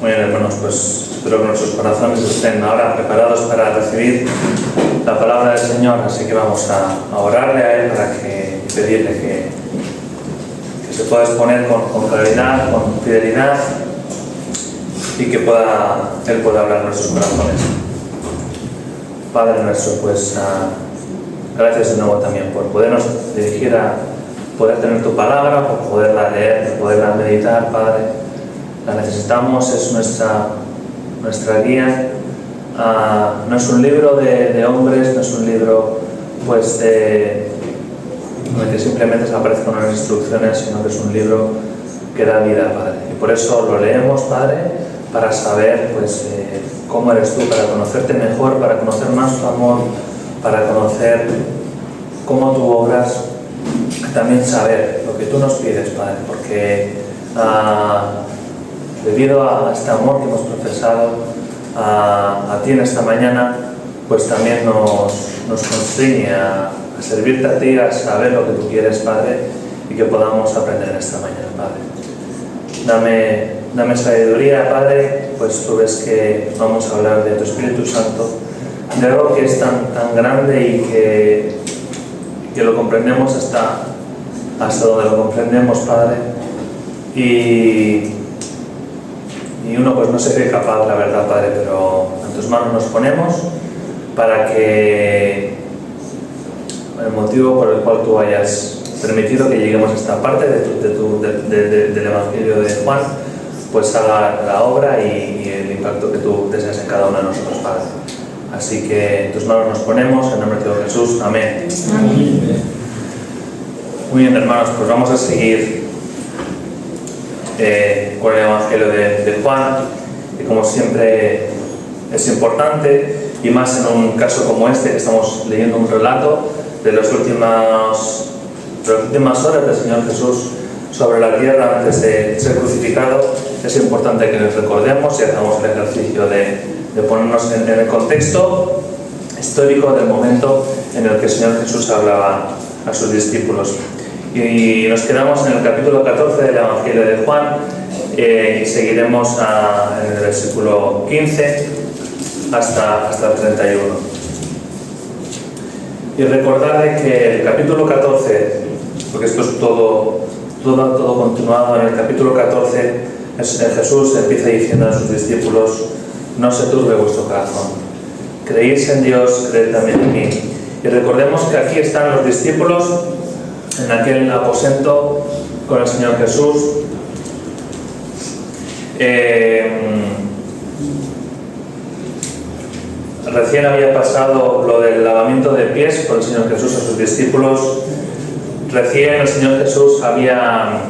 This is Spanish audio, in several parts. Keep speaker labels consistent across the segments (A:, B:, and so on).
A: Muy bien, hermanos, pues espero que nuestros corazones estén ahora preparados para recibir la palabra del Señor, así que vamos a orarle a Él y pedirle que se pueda exponer con claridad, con fidelidad y que Él pueda hablar en nuestros corazones. Padre nuestro, pues gracias de nuevo también por podernos dirigir a poder tener tu palabra, por poderla leer, por poderla meditar, Padre. La necesitamos, es nuestra guía. No es un libro de hombres, no es un libro pues de que simplemente se aparezcan unas instrucciones, sino que es un libro que da vida, Padre. Y por eso lo leemos, Padre, para saber pues cómo eres tú, para conocerte mejor, para conocer más tu amor, para conocer cómo tú obras, también saber lo que tú nos pides, Padre, porque debido a este amor que hemos profesado a ti en esta mañana, pues también nos constriñe a servirte a ti, a saber lo que tú quieres, Padre, y que podamos aprender en esta mañana, Padre. Dame sabiduría, Padre, pues tú ves que vamos a hablar de tu Espíritu Santo, de algo que es tan grande y que lo comprendemos hasta donde lo comprendemos, Padre, y uno pues no se cree capaz, la verdad, Padre, pero en tus manos nos ponemos para que el motivo por el cual tú hayas permitido que lleguemos a esta parte del Evangelio de Juan, pues haga la obra y el impacto que tú deseas en cada uno de nosotros, Padre. Así que en tus manos nos ponemos, en nombre de Jesús. Amén. Amén. Muy bien, hermanos, pues vamos a seguir con el Evangelio de Juan, que como siempre es importante, y más en un caso como este, que estamos leyendo un relato de las últimas horas del Señor Jesús sobre la tierra antes de ser crucificado. Es importante que nos recordemos y hagamos el ejercicio de ponernos en el contexto histórico del momento en el que el Señor Jesús hablaba a sus discípulos. Y nos quedamos en el capítulo 14 del Evangelio de Juan y seguiremos en el versículo 15 hasta el 31. Y recordarle que el capítulo 14, porque esto es todo continuado, en el capítulo 14 Jesús empieza diciendo a sus discípulos: no se turbe vuestro corazón, creéis en Dios, creed también en mí. Y recordemos que aquí están los discípulos en aquel aposento con el Señor Jesús. Recién había pasado lo del lavamiento de pies por el Señor Jesús a sus discípulos. Recién el Señor Jesús había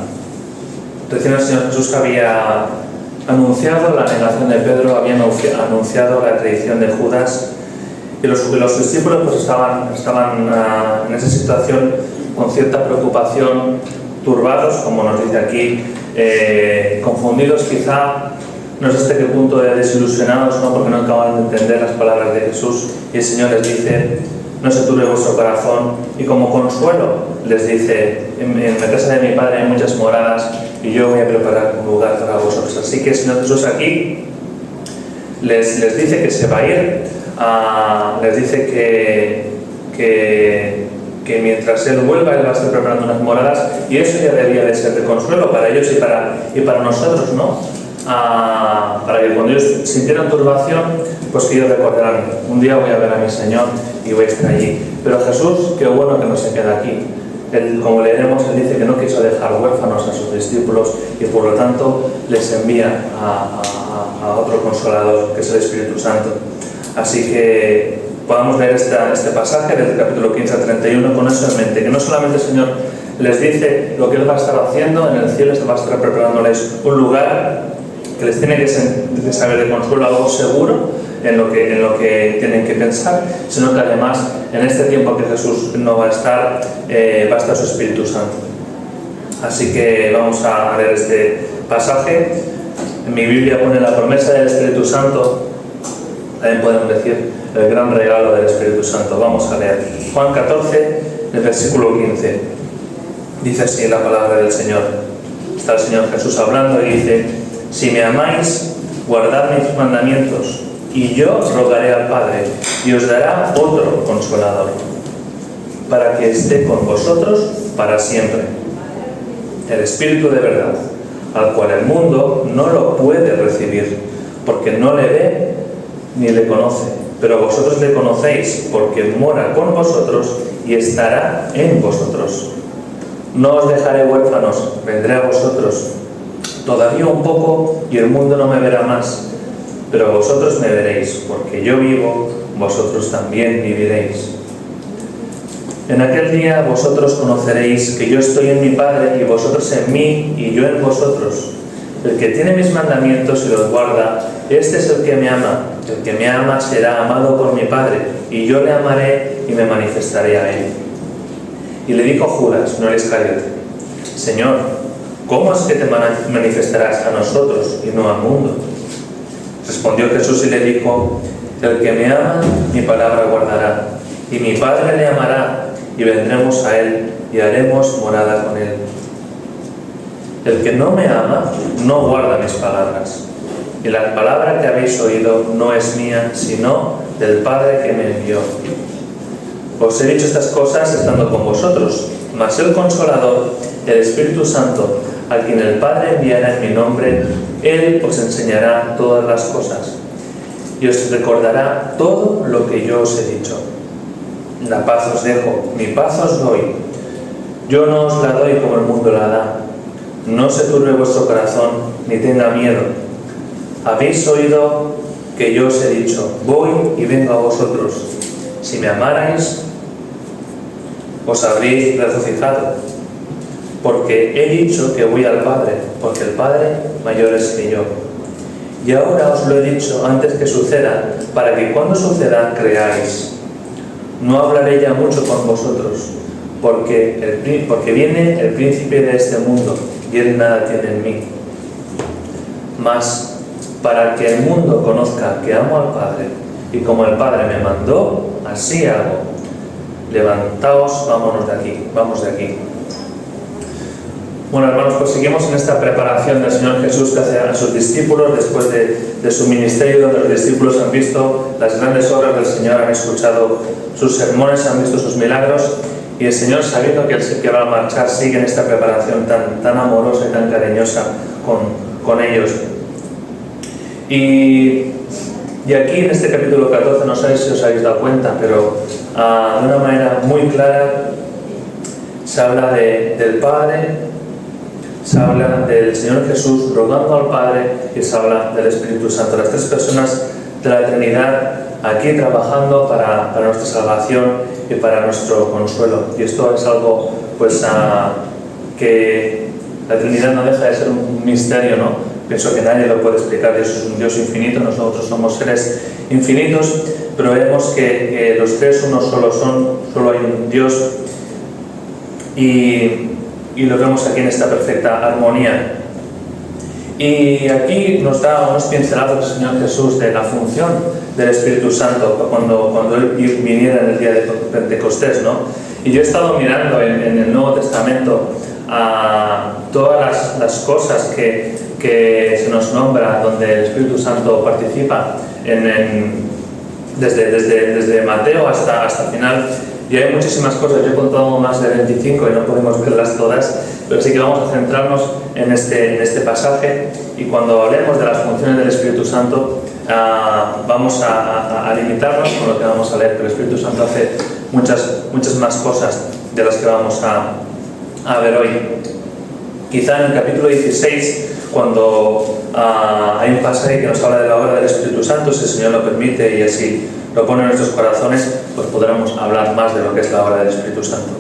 A: anunciado la negación de Pedro, había anunciado la traición de Judas, y los discípulos pues estaban en esa situación con cierta preocupación, turbados, como nos dice aquí, confundidos quizá, no sé hasta qué punto de desilusionados, ¿no? Porque no acaban de entender las palabras de Jesús, y el Señor les dice: no se turbe vuestro corazón, y como consuelo les dice: en la casa de mi Padre hay muchas moradas y yo voy a preparar un lugar para vosotros. Así que el Señor Jesús aquí les dice que se va a ir, les dice que mientras Él vuelva, Él va a estar preparando unas moradas, y eso ya debería de ser de consuelo para ellos y para nosotros, ¿no? Para que cuando ellos sintieran turbación, pues que ellos recordarán: un día voy a ver a mi Señor y voy a estar allí. Pero Jesús, qué bueno que no se queda aquí. Él, como leeremos, Él dice que no quiso dejar huérfanos a sus discípulos, y por lo tanto les envía a otro consolador, que es el Espíritu Santo. Así que podamos leer este pasaje del capítulo 15 al 31 con eso en mente, que no solamente el Señor les dice lo que Él va a estar haciendo en el cielo, va a estar preparándoles un lugar que les tiene que saber de consuelo, algo seguro en lo que tienen que pensar, sino que además en este tiempo que Jesús no va a estar su Espíritu Santo. Así que vamos a leer este pasaje. En mi Biblia pone la promesa del Espíritu Santo, también podemos decir el gran regalo del Espíritu Santo. Vamos a leer Juan 14, el versículo 15. Dice así la palabra del Señor. Está el Señor Jesús hablando y dice: si me amáis, guardad mis mandamientos, y yo rogaré al Padre, y os dará otro Consolador, para que esté con vosotros para siempre. El Espíritu de verdad, al cual el mundo no lo puede recibir, porque no le ve ni le conoce, pero vosotros le conocéis, porque mora con vosotros y estará en vosotros. No os dejaré huérfanos, vendré a vosotros. Todavía un poco y el mundo no me verá más, pero vosotros me veréis, porque yo vivo, vosotros también viviréis. En aquel día vosotros conoceréis que yo estoy en mi Padre y vosotros en mí y yo en vosotros. El que tiene mis mandamientos y los guarda, este es el que me ama. El que me ama será amado por mi Padre, y yo le amaré y me manifestaré a él. Y le dijo Judas, no el Iscariote: Señor, ¿cómo es que te manifestarás a nosotros y no al mundo? Respondió Jesús y le dijo: el que me ama, mi palabra guardará, y mi Padre le amará, y vendremos a él y haremos morada con él. El que no me ama, no guarda mis palabras. Y la palabra que habéis oído no es mía, sino del Padre que me envió. Os he dicho estas cosas estando con vosotros, mas el Consolador, el Espíritu Santo, a quien el Padre enviará en mi nombre, Él os enseñará todas las cosas y os recordará todo lo que yo os he dicho. La paz os dejo, mi paz os doy. Yo no os la doy como el mundo la da. No se turbe vuestro corazón, ni tenga miedo. Habéis oído que yo os he dicho: voy y vengo a vosotros. Si me amarais, os habréis regocijado, porque he dicho que voy al Padre, porque el Padre mayor es que yo. Y ahora os lo he dicho antes que suceda, para que cuando suceda creáis. No hablaré ya mucho con vosotros, porque viene el príncipe de este mundo, y él nada tiene en mí. Mas para que el mundo conozca que amo al Padre, y como el Padre me mandó, así hago. Levantaos, vámonos de aquí, vamos de aquí. Bueno, hermanos, pues seguimos en esta preparación del Señor Jesús que hace a sus discípulos después de su ministerio, donde los discípulos han visto las grandes obras del Señor, han escuchado sus sermones, han visto sus milagros, y el Señor, sabiendo que va a marchar, sigue en esta preparación tan amorosa y tan cariñosa con ellos. Y aquí en este capítulo 14, no sé si os habéis dado cuenta, pero de una manera muy clara se habla del Padre, se habla del Señor Jesús rogando al Padre, y se habla del Espíritu Santo, las tres personas de la Trinidad aquí trabajando para nuestra salvación y para nuestro consuelo. Y esto es algo pues que la Trinidad no deja de ser un misterio, ¿no? Pienso que nadie lo puede explicar. Dios es un Dios infinito, nosotros somos seres infinitos, pero vemos que los tres uno solo hay un Dios, y lo vemos aquí en esta perfecta armonía. Y aquí nos da unos pincelados el Señor Jesús de la función del Espíritu Santo cuando Él viniera en el día de Pentecostés, ¿no? Y yo he estado mirando en el Nuevo Testamento todas las cosas que se nos nombra donde el Espíritu Santo participa desde Mateo hasta el final. Y hay muchísimas cosas, yo he contado más de 25 y no podemos verlas todas, pero sí que vamos a centrarnos en este pasaje, y cuando hablemos de las funciones del Espíritu Santo vamos a limitarnos con lo que vamos a leer, pero el Espíritu Santo hace muchas más cosas de las que vamos a ver hoy. Quizá en el capítulo 16, cuando hay un pasaje que nos habla de la obra del Espíritu Santo, si el Señor lo permite y así lo pone en nuestros corazones, pues podremos hablar más de lo que es la obra del Espíritu Santo.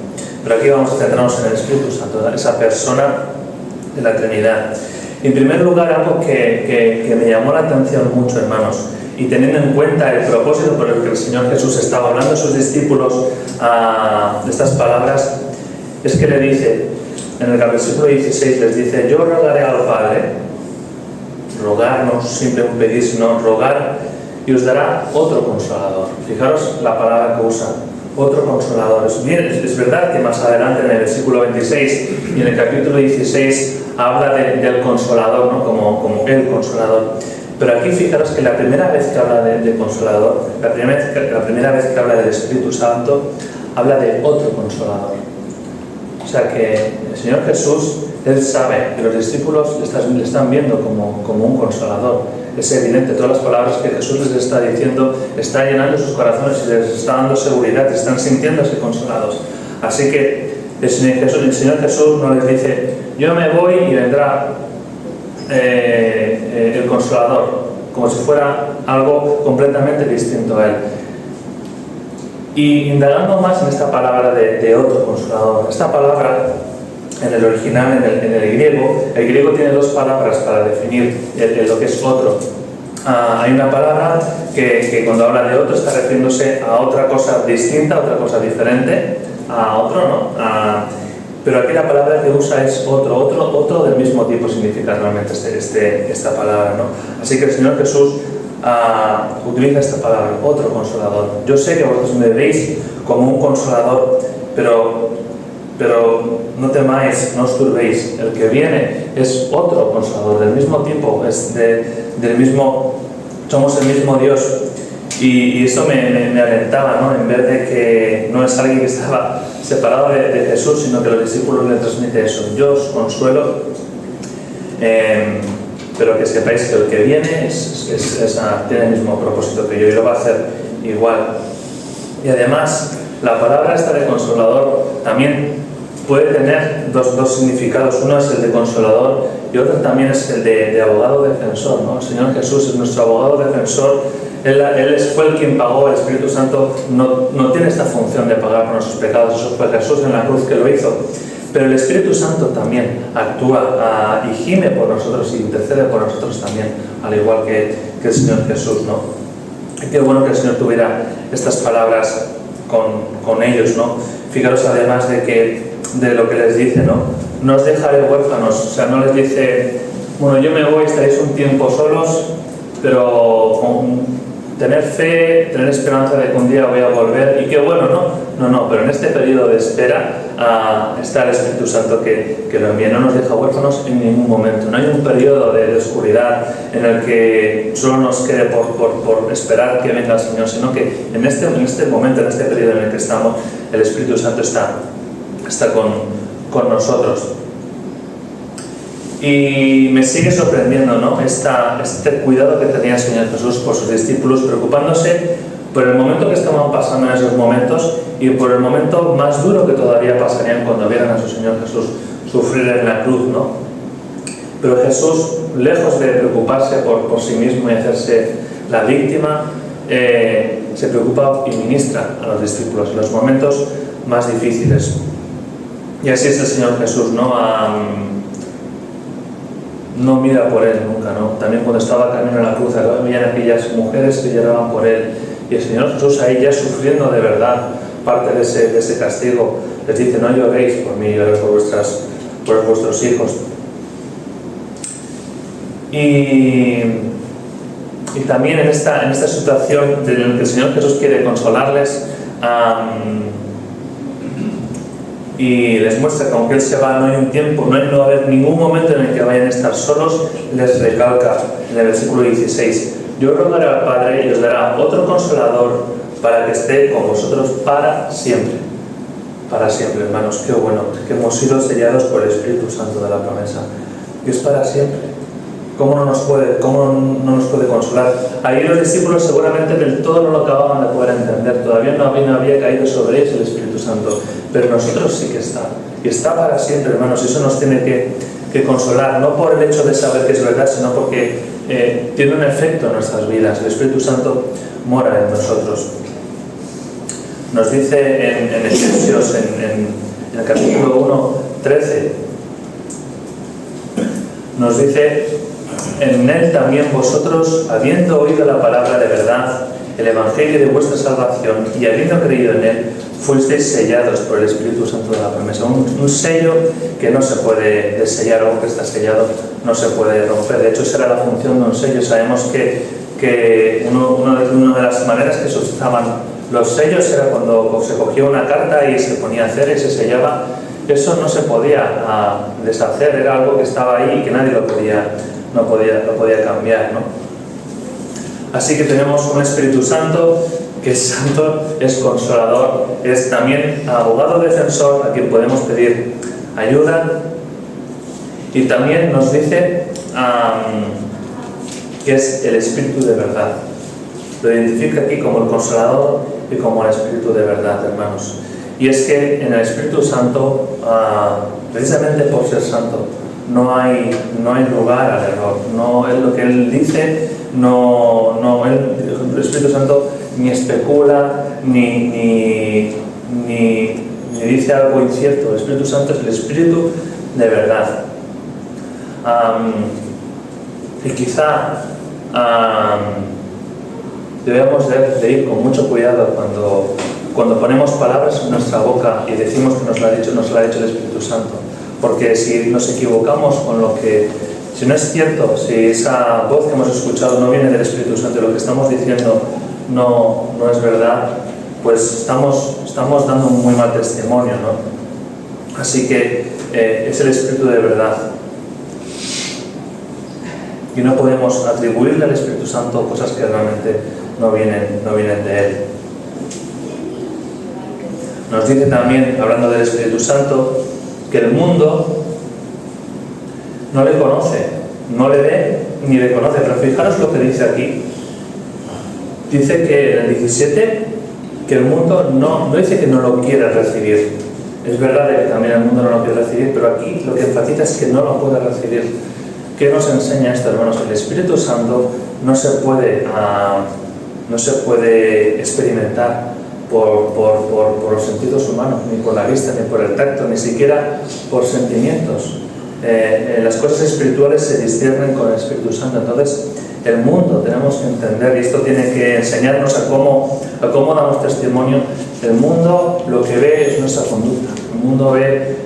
A: Pero aquí vamos a centrarnos en el Espíritu Santo, esa persona de la Trinidad. En primer lugar, algo que me llamó la atención mucho, hermanos, y teniendo en cuenta el propósito por el que el Señor Jesús estaba hablando a sus discípulos de estas palabras, es que le dice, en el versículo 16, les dice: yo rogaré al Padre. Rogar no siempre un pedir, sino rogar, y os dará otro Consolador. Fijaros la palabra que usa, otro Consolador. Es verdad que más adelante en el versículo 26 y en el capítulo 16 habla del Consolador, ¿no? como el Consolador. Pero aquí fijaros que la primera vez que habla de Consolador, la primera vez que habla del Espíritu Santo, habla de otro Consolador. O sea que el Señor Jesús, Él sabe que los discípulos le están viendo como un Consolador. Es evidente, todas las palabras que Jesús les está diciendo está llenando sus corazones y les está dando seguridad, están sintiéndose consolados. Así que el Señor Jesús no les dice: yo me voy y vendrá el Consolador, como si fuera algo completamente distinto a Él. Y indagando más en esta palabra de otro Consolador, esta palabra en el original, en el griego tiene dos palabras para definir lo que es otro. Hay una palabra que cuando habla de otro está refiriéndose a otra cosa distinta, a otra cosa diferente, a otro, ¿no? Pero aquí la palabra que usa es otro del mismo tipo significa realmente esta palabra, ¿no? Así que el Señor Jesús utiliza esta palabra, otro Consolador. Yo sé que vosotros me veis como un Consolador, pero no temáis, no os turbéis. El que viene es otro Consolador, del mismo tiempo, somos el mismo Dios. Y eso me alentaba, ¿no? En vez de que no es alguien que estaba separado de Jesús, sino que los discípulos le transmiten eso: yo os consuelo, pero que sepáis que el que viene tiene el mismo propósito que yo y lo va a hacer igual. Y además, la palabra esta de Consolador también puede tener dos significados. Uno es el de Consolador y otro también es el de abogado defensor, ¿no? El Señor Jesús es nuestro abogado defensor. Él fue el quien pagó. El Espíritu Santo no tiene esta función de pagar por nuestros pecados. Eso fue Jesús en la cruz que lo hizo. Pero el Espíritu Santo también actúa y gime por nosotros y intercede por nosotros también, al igual que el Señor Jesús, ¿no? Y qué bueno que el Señor tuviera estas palabras con ellos, ¿no? Fijaros además de lo que les dice, ¿no? No os dejaré huérfanos. O sea, no les dice: bueno, yo me voy, estaréis un tiempo solos, pero tener fe, tener esperanza de que un día voy a volver y qué bueno, ¿no? No, pero en este periodo de espera está el Espíritu Santo que lo envía. No nos deja huérfanos en ningún momento. No hay un periodo de oscuridad en el que solo nos quede por esperar que venga el Señor, sino que en este momento, en este periodo en el que estamos, el Espíritu Santo está con nosotros. Y me sigue sorprendiendo, ¿no? Este cuidado que tenía el Señor Jesús por sus discípulos, preocupándose por el momento que estaban pasando en esos momentos y por el momento más duro que todavía pasarían cuando vieran a su Señor Jesús sufrir en la cruz, ¿no? Pero Jesús, lejos de preocuparse por sí mismo y hacerse la víctima, se preocupa y ministra a los discípulos en los momentos más difíciles. Y así es el Señor Jesús, ¿no? No mira por Él nunca, ¿no? También cuando estaba camino a la cruz, veían aquellas mujeres que lloraban por Él. Y el Señor Jesús, ahí ya sufriendo de verdad parte de ese castigo, les dice: no lloréis por mí, lloréis por vuestros hijos. Y también en esta situación en la que el Señor Jesús quiere consolarles, y les muestra que aunque Él se va, no hay un tiempo, no va a haber ningún momento en el que vayan a estar solos. Les recalca en el versículo 16: yo rogaré al Padre y os dará otro Consolador para que esté con vosotros para siempre. Para siempre, hermanos. Qué bueno, que hemos sido sellados por el Espíritu Santo de la promesa. Y es para siempre. ¿Cómo no nos puede consolar? Ahí los discípulos seguramente del todo no lo acababan de poder entender. Todavía no había caído sobre ellos el Espíritu Santo. Pero nosotros sí que está. Y está para siempre, hermanos. Y eso nos tiene que consolar. No por el hecho de saber que es verdad, sino porque tiene un efecto en nuestras vidas. El Espíritu Santo mora en nosotros. Nos dice en Efesios, en el capítulo 1, 13, nos dice: en Él también vosotros, habiendo oído la palabra de verdad, el Evangelio de vuestra salvación, y habiendo creído en Él, fuisteis sellados por el Espíritu Santo de la promesa. Un sello que no se puede desellar, algo que está sellado no se puede romper. De hecho, esa era la función de un sello. Sabemos que una de las maneras que se utilizaban los sellos era cuando se cogía una carta y se ponía cera y se sellaba. Eso no se podía deshacer, era algo que estaba ahí y que nadie lo podía cambiar, ¿no? Así que tenemos un Espíritu Santo, que es santo, es consolador, es también abogado defensor, a quien podemos pedir ayuda. Y también nos dice que es el Espíritu de verdad. Lo identifica aquí como el Consolador y como el Espíritu de verdad, hermanos. Y es que en el Espíritu Santo, precisamente por ser santo, no hay lugar al error. No es lo que Él dice, el Espíritu Santo ni especula, ni dice algo incierto. El Espíritu Santo es el Espíritu de verdad. Y quizá debemos de ir con mucho cuidado cuando ponemos palabras en nuestra boca y decimos que nos lo ha dicho el Espíritu Santo, porque si nos equivocamos con lo que, si no es cierto, si esa voz que hemos escuchado no viene del Espíritu Santo y lo que estamos diciendo no es verdad, pues estamos dando un muy mal testimonio, ¿no? Así que es el Espíritu de verdad. Y no podemos atribuirle al Espíritu Santo cosas que realmente no vienen de Él. Nos dice también, hablando del Espíritu Santo, que el mundo no le conoce, no le ve ni le conoce. Pero fijaros lo que dice aquí. Dice que en el 17, que el mundo no dice que no lo quiere recibir. Es verdad que también el mundo no lo quiere recibir, pero aquí lo que enfatiza es que no lo puede recibir. ¿Qué nos enseña esto, hermanos? El Espíritu Santo no se puede experimentar por los sentidos humanos, ni por la vista, ni por el tacto, ni siquiera por sentimientos. Las cosas espirituales se disciernen con el Espíritu Santo. Entonces, el mundo, tenemos que entender, y esto tiene que enseñarnos a cómo damos testimonio. El mundo lo que ve es nuestra conducta. El mundo ve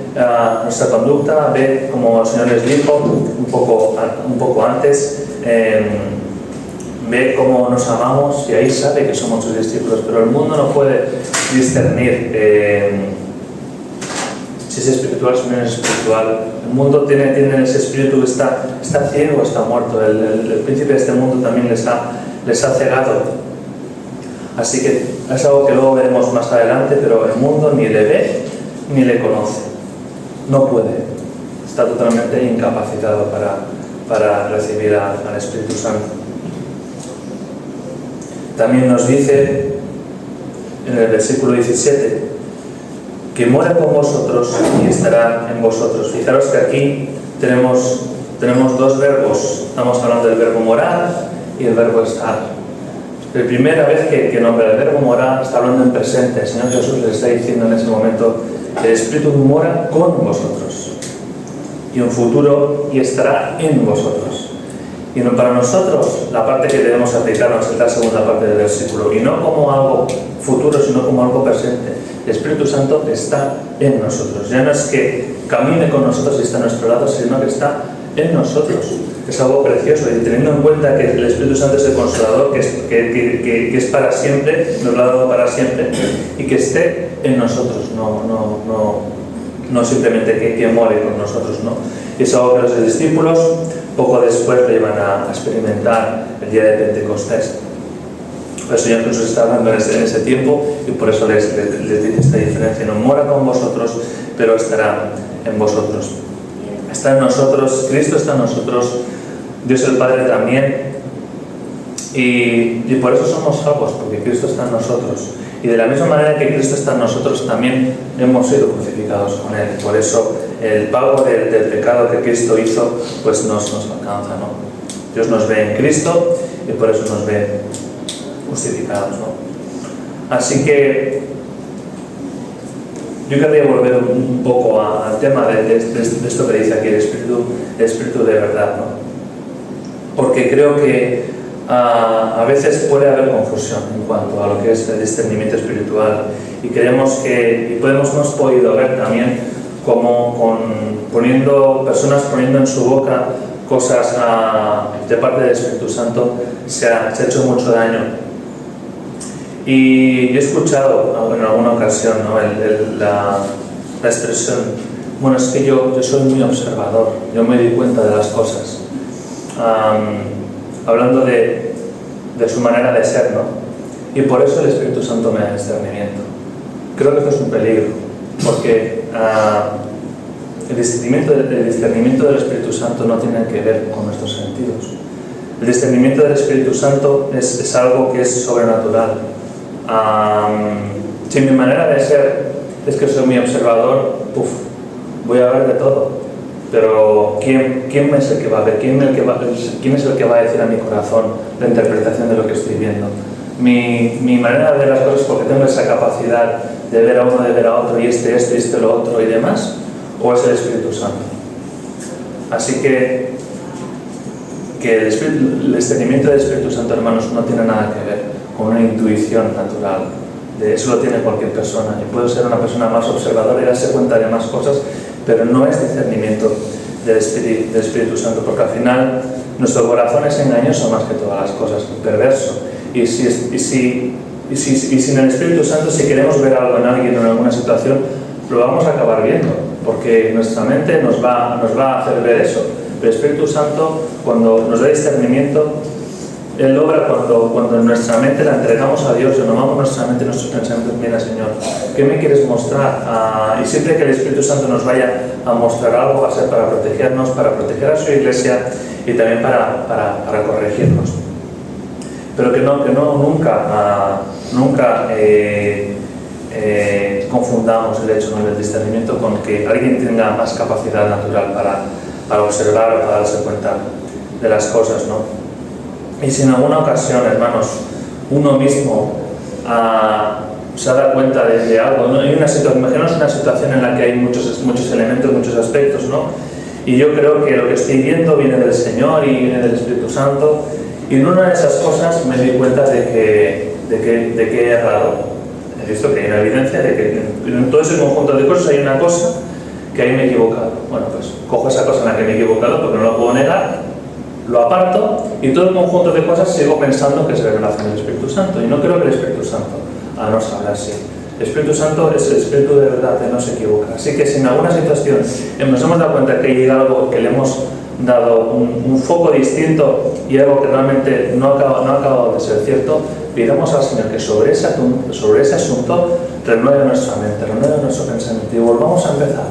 A: nuestra conducta, ve, como el Señor les dijo un poco antes, ve cómo nos amamos y ahí sabe que somos sus discípulos, pero el mundo no puede discernir si es espiritual o si no es espiritual. El mundo tiene ese espíritu que está ciego, está muerto. El príncipe de este mundo también les ha cegado. Así que es algo que luego veremos más adelante, pero el mundo ni le ve ni le conoce. No puede. Está totalmente incapacitado para recibir al Espíritu Santo. También nos dice en el versículo 17 que mora con vosotros y estará en vosotros. Fijaros que aquí tenemos dos verbos. Estamos hablando del verbo morar y el verbo estar. La primera vez que nombra el verbo morar, está hablando en presente. El Señor Jesús les está diciendo en ese momento que el Espíritu mora con vosotros. Y en futuro, y estará en vosotros. Y no para nosotros, la parte que debemos aplicarnos es la segunda parte del versículo. Y no como algo futuro, sino como algo presente. El Espíritu Santo está en nosotros. Ya no es que camine con nosotros y está a nuestro lado, sino que está en nosotros. Es algo precioso. Y teniendo en cuenta que el Espíritu Santo es el Consolador, que es para siempre, nos lo ha dado para siempre, y que esté en nosotros, no simplemente que more con nosotros, ¿no? Y es algo que los discípulos poco después lo llevan a experimentar el día de Pentecostés. El Señor Jesús está hablando en ese tiempo y por eso les dice esta diferencia. No mora con vosotros, pero estará en vosotros. Está en nosotros, Cristo está en nosotros, Dios el Padre también. Y por eso somos salvos, porque Cristo está en nosotros. Y de la misma manera que Cristo está en nosotros, también hemos sido crucificados con Él. Por eso el pago del pecado que Cristo hizo, pues nos alcanza, ¿no? Dios nos ve en Cristo y por eso nos ve justificados, ¿no? Así que yo querría volver un poco al tema de esto que dice aquí, el espíritu de verdad, ¿no? Porque creo que a veces puede haber confusión en cuanto a lo que es el discernimiento espiritual y creemos que, hemos podido ver también como personas poniendo en su boca cosas de parte del Espíritu Santo se ha hecho mucho daño. Y he escuchado en alguna ocasión, ¿no? la expresión, bueno, es que yo soy muy observador, yo me di cuenta de las cosas. Hablando de de su manera de ser, ¿no? Y por eso el Espíritu Santo me da discernimiento. Creo que esto es un peligro, porque el discernimiento del Espíritu Santo no tiene que ver con nuestros sentidos. El discernimiento del Espíritu Santo es algo que es sobrenatural. Si mi manera de ser es que soy muy observador, voy a ver de todo. Pero ¿quién es el que va a ver? ¿Quién es el que va a decir a mi corazón la interpretación de lo que estoy viendo? Mi manera de ver las cosas porque tengo esa capacidad de ver a uno, de ver a otro, y este lo otro y demás, ¿o es el Espíritu Santo? Así que el discernimiento del Espíritu Santo, hermanos, no tiene nada que ver con una intuición natural. De eso lo tiene cualquier persona. Y puede ser una persona más observadora y darse cuenta de más cosas, pero no es discernimiento del Espíritu Santo, porque al final nuestro corazón es engañoso más que todas las cosas, perverso. Y sin el Espíritu Santo, si queremos ver algo en alguien o en alguna situación, lo vamos a acabar viendo, porque nuestra mente nos va a hacer ver eso. El Espíritu Santo, cuando nos da discernimiento, Él obra cuando en nuestra mente la entregamos a Dios, renovamos nuestra mente y nuestros pensamientos. Mira, Señor, ¿qué me quieres mostrar? Y siempre que el Espíritu Santo nos vaya a mostrar algo, va a ser para protegernos, para proteger a su iglesia y también para corregirnos. Pero que nunca confundamos el hecho del discernimiento con que alguien tenga más capacidad natural para observar o para darse cuenta de las cosas, ¿no? Y si en alguna ocasión, hermanos, uno mismo se da cuenta de algo, ¿no? Imaginaos una situación en la que hay muchos elementos, muchos aspectos, ¿no? Y yo creo que lo que estoy viendo viene del Señor y viene del Espíritu Santo, y en una de esas cosas me di cuenta de que he errado. He visto que hay una evidencia de que en todo ese conjunto de cosas hay una cosa que ahí me he equivocado. Bueno, pues cojo esa cosa en la que me he equivocado porque no lo puedo negar, lo aparto, y todo el conjunto de cosas sigo pensando que es la revelación del Espíritu Santo, y no creo que el Espíritu Santo nos habla así. El Espíritu Santo es el Espíritu de verdad, que no se equivoca. Así que si en alguna situación nos hemos dado cuenta que hay algo que le hemos dado un foco distinto y algo que realmente no ha acabado de ser cierto, pidamos al Señor que sobre ese asunto renueve nuestra mente, renueve nuestro pensamiento y volvamos a empezar.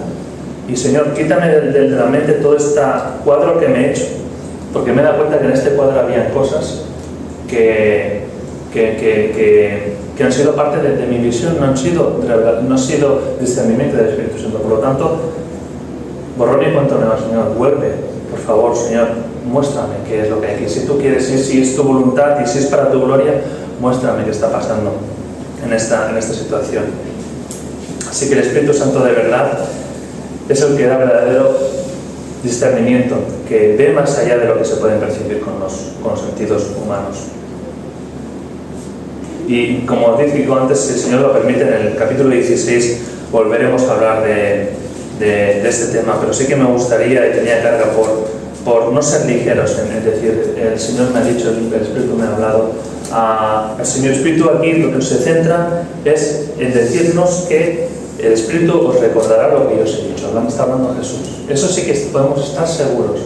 A: Y Señor, quítame de la mente todo este cuadro que me he hecho, porque me he dado cuenta que en este cuadro había cosas que han sido parte de mi visión, no han sido discernimiento del Espíritu Santo. Por lo tanto, borrón y cuenta nueva, Señor, vuelve, por favor, Señor, muéstrame qué es lo que hay aquí. Si tú quieres, si es tu voluntad y si es para tu gloria, muéstrame qué está pasando en esta situación. Así que el Espíritu Santo de verdad es el que da verdadero discernimiento, que ve más allá de lo que se puede percibir con los sentidos humanos. Y como digo antes, si el Señor lo permite, en el capítulo 16 volveremos a hablar de este tema, pero sí que me gustaría y tenía carga por no ser ligeros, es decir, el Señor me ha dicho, el Espíritu me ha hablado. El Señor Espíritu aquí lo que se centra es en decirnos que el Espíritu os recordará lo que yo os he dicho. Está hablando Jesús. Eso sí que podemos estar seguros.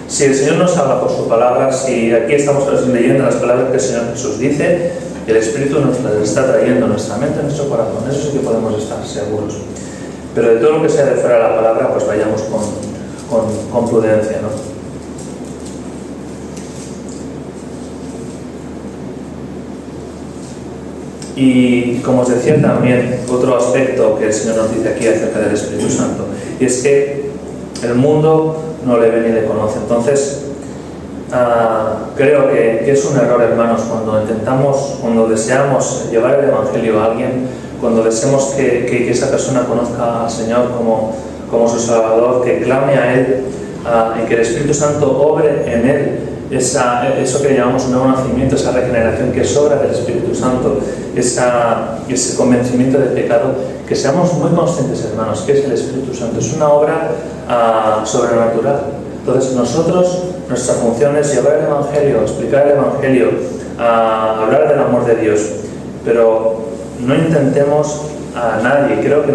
A: Si el Señor nos habla por su palabra, si aquí estamos leyendo las palabras que el Señor Jesús dice, el Espíritu nos las está trayendo a nuestra mente, a nuestro corazón. Eso sí que podemos estar seguros. Pero de todo lo que sea de fuera de la palabra, pues vayamos con prudencia, ¿no? Y como os decía también, otro aspecto que el Señor nos dice aquí acerca del Espíritu Santo, y es que el mundo no le ve ni le conoce. Entonces, creo que es un error, hermanos, cuando deseamos llevar el Evangelio a alguien, cuando deseamos que esa persona conozca al Señor como su Salvador, que clame a Él, y que el Espíritu Santo obre en Él, eso que llamamos un nuevo nacimiento, esa regeneración que es obra del Espíritu Santo, ese convencimiento del pecado, que seamos muy conscientes, hermanos, que es el Espíritu Santo, es una obra sobrenatural. Entonces nuestra función es llevar el Evangelio, explicar el Evangelio, hablar del amor de Dios, pero no intentemos a nadie, creo que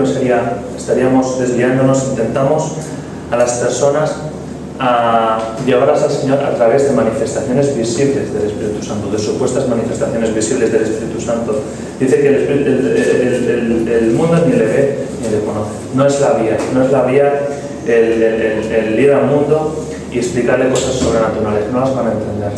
A: estaríamos desviándonos, intentamos a las personas llevarás al Señor a través de manifestaciones visibles del Espíritu Santo, de supuestas manifestaciones visibles del Espíritu Santo. Dice que el mundo ni le ve ni le conoce. No es la vía el ir al mundo y explicarle cosas sobrenaturales, no las van a entender.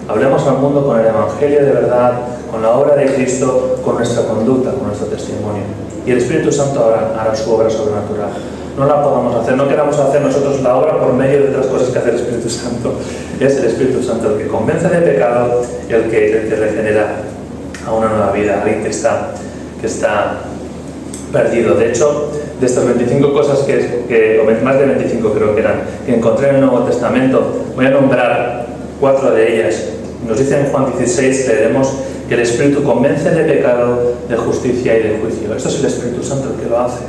A: Hablemos al mundo con el Evangelio de verdad, con la obra de Cristo, con nuestra conducta, con nuestro testimonio. Y el Espíritu Santo hará su obra sobrenatural. No la podamos hacer, no queramos hacer nosotros la obra por medio de otras cosas que hace el Espíritu Santo. Es el Espíritu Santo el que convence de pecado y el que regenera a una nueva vida, alguien que está perdido. De hecho, de estas 25 cosas o más de 25 creo que eran, que encontré en el Nuevo Testamento, voy a nombrar 4 de ellas. Nos dice en Juan 16, leeremos que el Espíritu convence de pecado, de justicia y de juicio. Esto es el Espíritu Santo el que lo hace.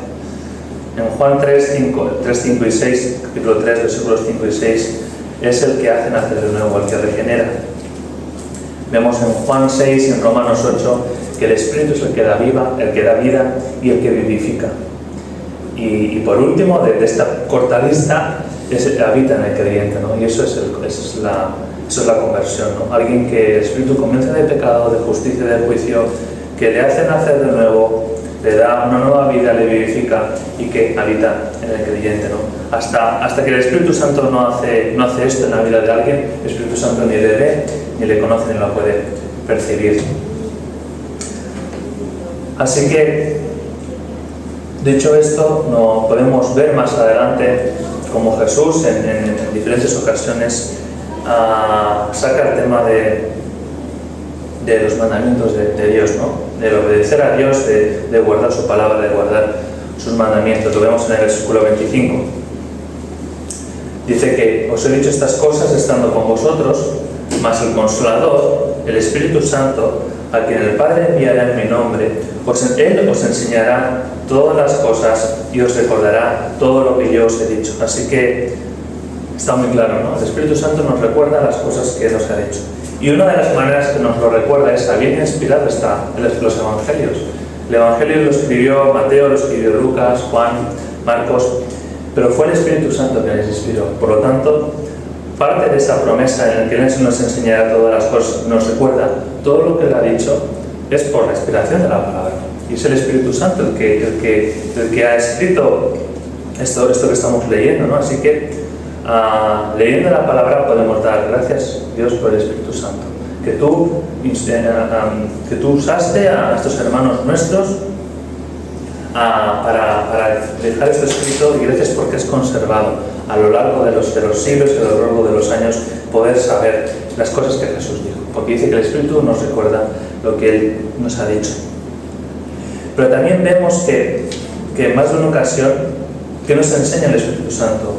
A: En Juan 3, 5 y 6, capítulo 3, versículos 5 y 6, es el que hace nacer de nuevo, el que regenera. Vemos en Juan 6 y en Romanos 8 que el Espíritu es el que da vida y el que vivifica. Y por último, de esta corta lista, habita en el creyente, ¿no? Y eso es la conversión, ¿no? Alguien que el Espíritu convence de pecado, de justicia y de juicio, que le hace nacer de nuevo, le da una nueva vida, le vivifica y que habita en el creyente, ¿no? Hasta que el Espíritu Santo no hace esto en la vida de alguien, el Espíritu Santo ni le ve, ni le conoce, ni lo puede percibir. Así que, dicho esto, no podemos ver más adelante como Jesús en diferentes ocasiones saca el tema de los mandamientos de Dios, ¿no? De obedecer a Dios, de guardar su palabra, de guardar sus mandamientos. Lo vemos en el versículo 25. Dice que os he dicho estas cosas estando con vosotros, mas el Consolador, el Espíritu Santo, a quien el Padre enviará en mi nombre, Él os enseñará todas las cosas y os recordará todo lo que yo os he dicho. Así que está muy claro, ¿no? El Espíritu Santo nos recuerda las cosas que nos ha dicho. Y una de las maneras que nos lo recuerda es, bien inspirado está en los Evangelios. El Evangelio lo escribió Mateo, lo escribió Lucas, Juan, Marcos, pero fue el Espíritu Santo que les inspiró. Por lo tanto, parte de esa promesa en la que Él nos enseñará todas las cosas, nos recuerda todo lo que Él ha dicho, es por la inspiración de la palabra. Y es el Espíritu Santo el que ha escrito esto que estamos leyendo, ¿no? Así que, leyendo la palabra podemos dar gracias a Dios por el Espíritu Santo, que tú usaste a estos hermanos nuestros para dejar esto escrito, y gracias porque es conservado a lo largo de los siglos y a lo largo de los años, poder saber las cosas que Jesús dijo, porque dice que el Espíritu nos recuerda lo que Él nos ha dicho. Pero también vemos que en más de una ocasión, ¿qué nos enseña el Espíritu Santo?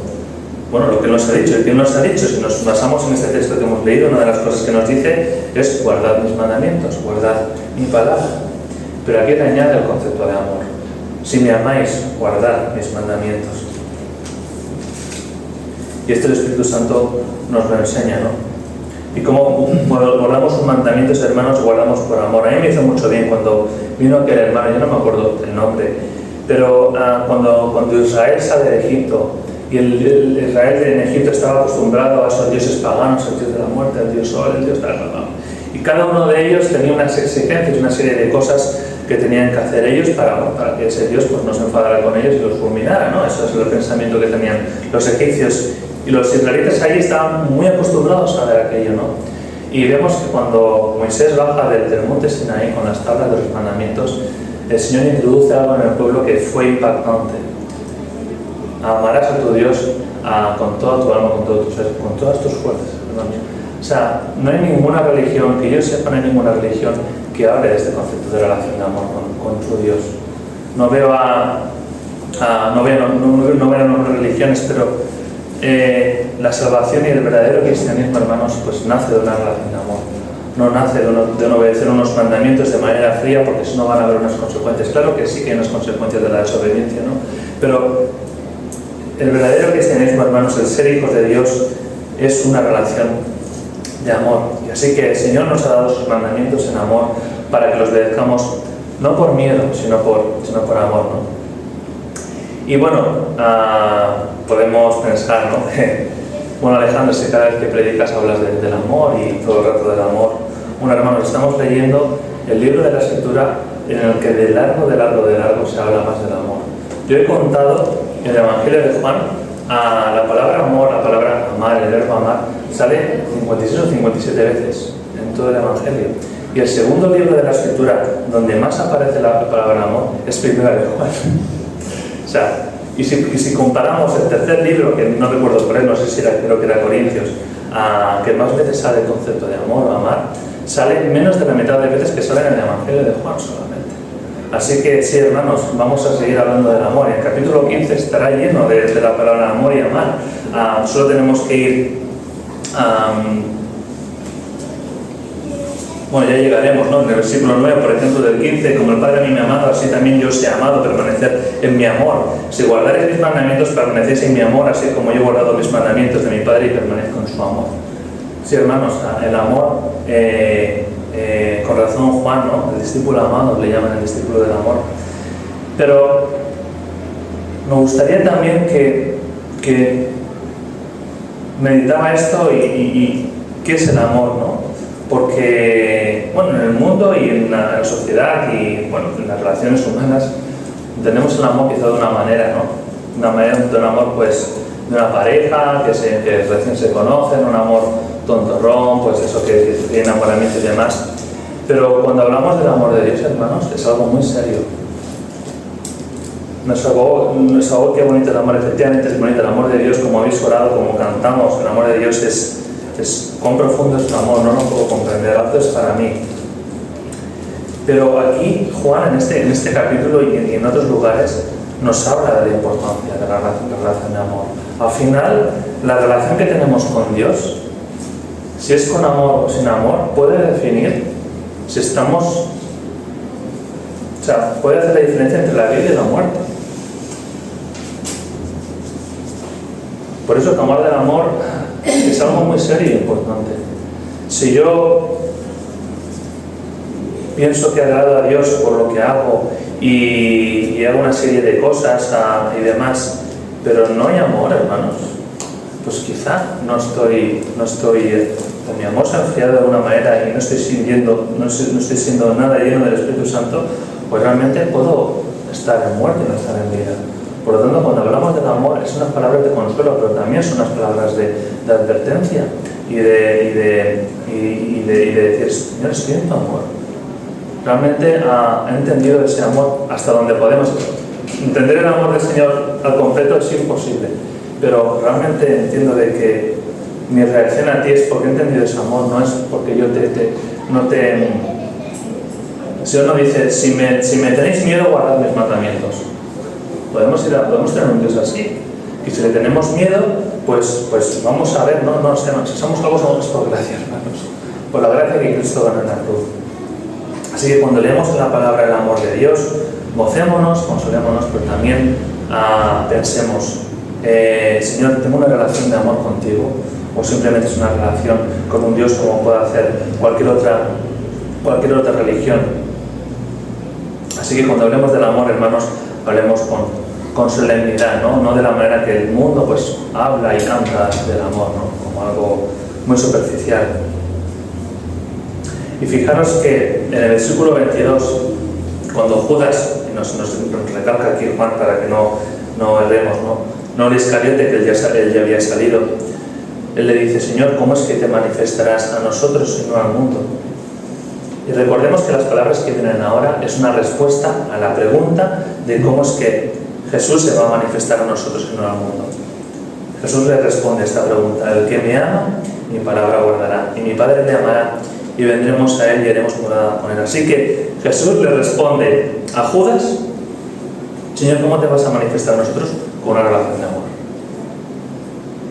A: Bueno, lo que nos ha dicho. ¿Y qué nos ha dicho? Si nos basamos en este texto que hemos leído, una de las cosas que nos dice es guardad mis mandamientos, guardad mi palabra. Pero aquí le añade el concepto de amor. Si me amáis, guardad mis mandamientos. Y esto el Espíritu Santo nos lo enseña, ¿no? Y como guardamos sus mandamientos, hermanos, guardamos por amor. A mí me hizo mucho bien cuando vino aquel hermano, yo no me acuerdo el nombre, pero cuando Israel sale de Egipto, y el Israel en Egipto estaba acostumbrado a esos dioses paganos, el dios de la muerte, el dios sol, el dios tal. Y cada uno de ellos tenía unas exigencias, una serie de cosas que tenían que hacer ellos para que ese dios pues, no se enfadara con ellos y los fulminara, ¿no? Eso es el pensamiento que tenían los egipcios. Y los israelitas ahí estaban muy acostumbrados a ver aquello, ¿no? Y vemos que cuando Moisés baja del monte Sinaí con las tablas de los mandamientos, el Señor introduce algo en el pueblo que fue impactante. Amarás a tu Dios con toda tu alma, con todo tu ser, con todas tus fuerzas, hermanos. O sea, no hay ninguna religión, que yo sepa, no hay ninguna religión que hable de este concepto de relación de amor con tu Dios. No veo otras religiones, pero la salvación y el verdadero cristianismo, hermanos, pues nace de una relación de amor. No nace de no obedecer unos mandamientos de manera fría, porque si no van a haber unas consecuencias. Claro que sí que hay unas consecuencias de la desobediencia, ¿no? Pero el verdadero cristianismo, hermanos, el ser hijos de Dios, es una relación de amor. Y así que el Señor nos ha dado sus mandamientos en amor para que los obedezcamos no por miedo, sino por amor, ¿no? Y bueno, podemos pensar, ¿no? Bueno, Alejandro, si cada vez que predicas hablas del amor y todo el rato del amor. Bueno, hermanos, estamos leyendo el libro de la Escritura en el que de largo se habla más del amor. Yo he contado en el Evangelio de Juan, la palabra amor, la palabra amar, el verbo amar, sale 56 o 57 veces en todo el Evangelio. Y el segundo libro de la Escritura, donde más aparece la palabra amor, es Primera de Juan. O sea, y si comparamos el tercer libro, que no recuerdo por él, no sé si era, creo que era Corintios, que más veces sale el concepto de amor o amar, sale menos de la mitad de veces que sale en el Evangelio de Juan solamente. Así que sí, hermanos, vamos a seguir hablando del amor. El capítulo 15 estará lleno de la palabra amor y amar. Solo tenemos que ir bueno, ya llegaremos, ¿no? En el versículo 9, por ejemplo, del 15, como el Padre a mí me ha amado, así también yo os he amado, permanecer en mi amor. Si guardaréis mis mandamientos, permanecéis en mi amor, así como yo he guardado mis mandamientos de mi Padre y permanezco en su amor. Sí, hermanos, el amor, con razón Juan, ¿no? El discípulo amado, le llaman el discípulo del amor. Pero me gustaría también que meditaba esto y qué es el amor, ¿no? Porque, bueno, en el mundo y en la sociedad y, bueno, en las relaciones humanas tenemos el amor quizá de una manera, ¿no? Una manera de un amor, pues, de una pareja que recién se conocen, un amor tontorrón, pues eso que tiene enamoramiento y demás. Pero cuando hablamos del amor de Dios, hermanos, es algo muy serio. No es algo que bonito el amor, efectivamente es bonito el amor de Dios, como habéis orado, como cantamos, el amor de Dios es cuán profundo es tu amor, no lo puedo comprender, el acto es para mí. Pero aquí Juan en este capítulo y en otros lugares nos habla de la importancia de la relación de amor. Al final, la relación que tenemos con Dios, si es con amor o sin amor, puede definir si estamos, o sea, puede hacer la diferencia entre la vida y la muerte. Por eso tomar del amor es algo muy serio e importante. Si yo pienso que agrado a Dios por lo que hago y hago una serie de cosas y demás, pero no hay amor, hermanos, pues quizá no estoy mi amor se ha enfriado de alguna manera y no estoy siendo nada lleno del Espíritu Santo, pues realmente puedo estar en muerte y no estar en vida. Por lo tanto, cuando hablamos del amor, es unas palabras de consuelo, pero también son unas palabras de advertencia y de decir, Señor, estoy en tu amor. Realmente he entendido ese amor hasta donde podemos. Entender el amor del Señor al completo es imposible, pero realmente entiendo de que mi reacción a ti es porque he entendido ese amor, no es porque yo no te... El Señor no dice, si me tenéis miedo, guardad mis mandamientos. Podemos tener un Dios así. Y si le tenemos miedo, pues vamos a ver, si somos algo, somos por gracia, hermanos. Por la gracia que Cristo ganó en la cruz. Así que cuando leemos la palabra del amor de Dios, gocémonos, consolémonos, pero también pensemos, Señor, tengo una relación de amor contigo, o simplemente es una relación con un Dios como puede hacer cualquier otra religión. Así que cuando hablemos del amor, hermanos, hablemos con solemnidad, no de la manera que el mundo pues habla y canta del amor, ¿no? Como algo muy superficial. Y fijaros que en el versículo 22, cuando Judas, y nos recalca aquí Juan para que no erremos, no el Iscariote, que él ya había salido, él le dice, Señor, ¿cómo es que te manifestarás a nosotros y no al mundo? Y recordemos que las palabras que vienen ahora es una respuesta a la pregunta de cómo es que Jesús se va a manifestar a nosotros y no al mundo. Jesús le responde a esta pregunta, el que me ama, mi palabra guardará, y mi Padre le amará, y vendremos a él y haremos morada con él. Así que Jesús le responde a Judas, Señor, ¿cómo te vas a manifestar a nosotros? Con una relación de amor.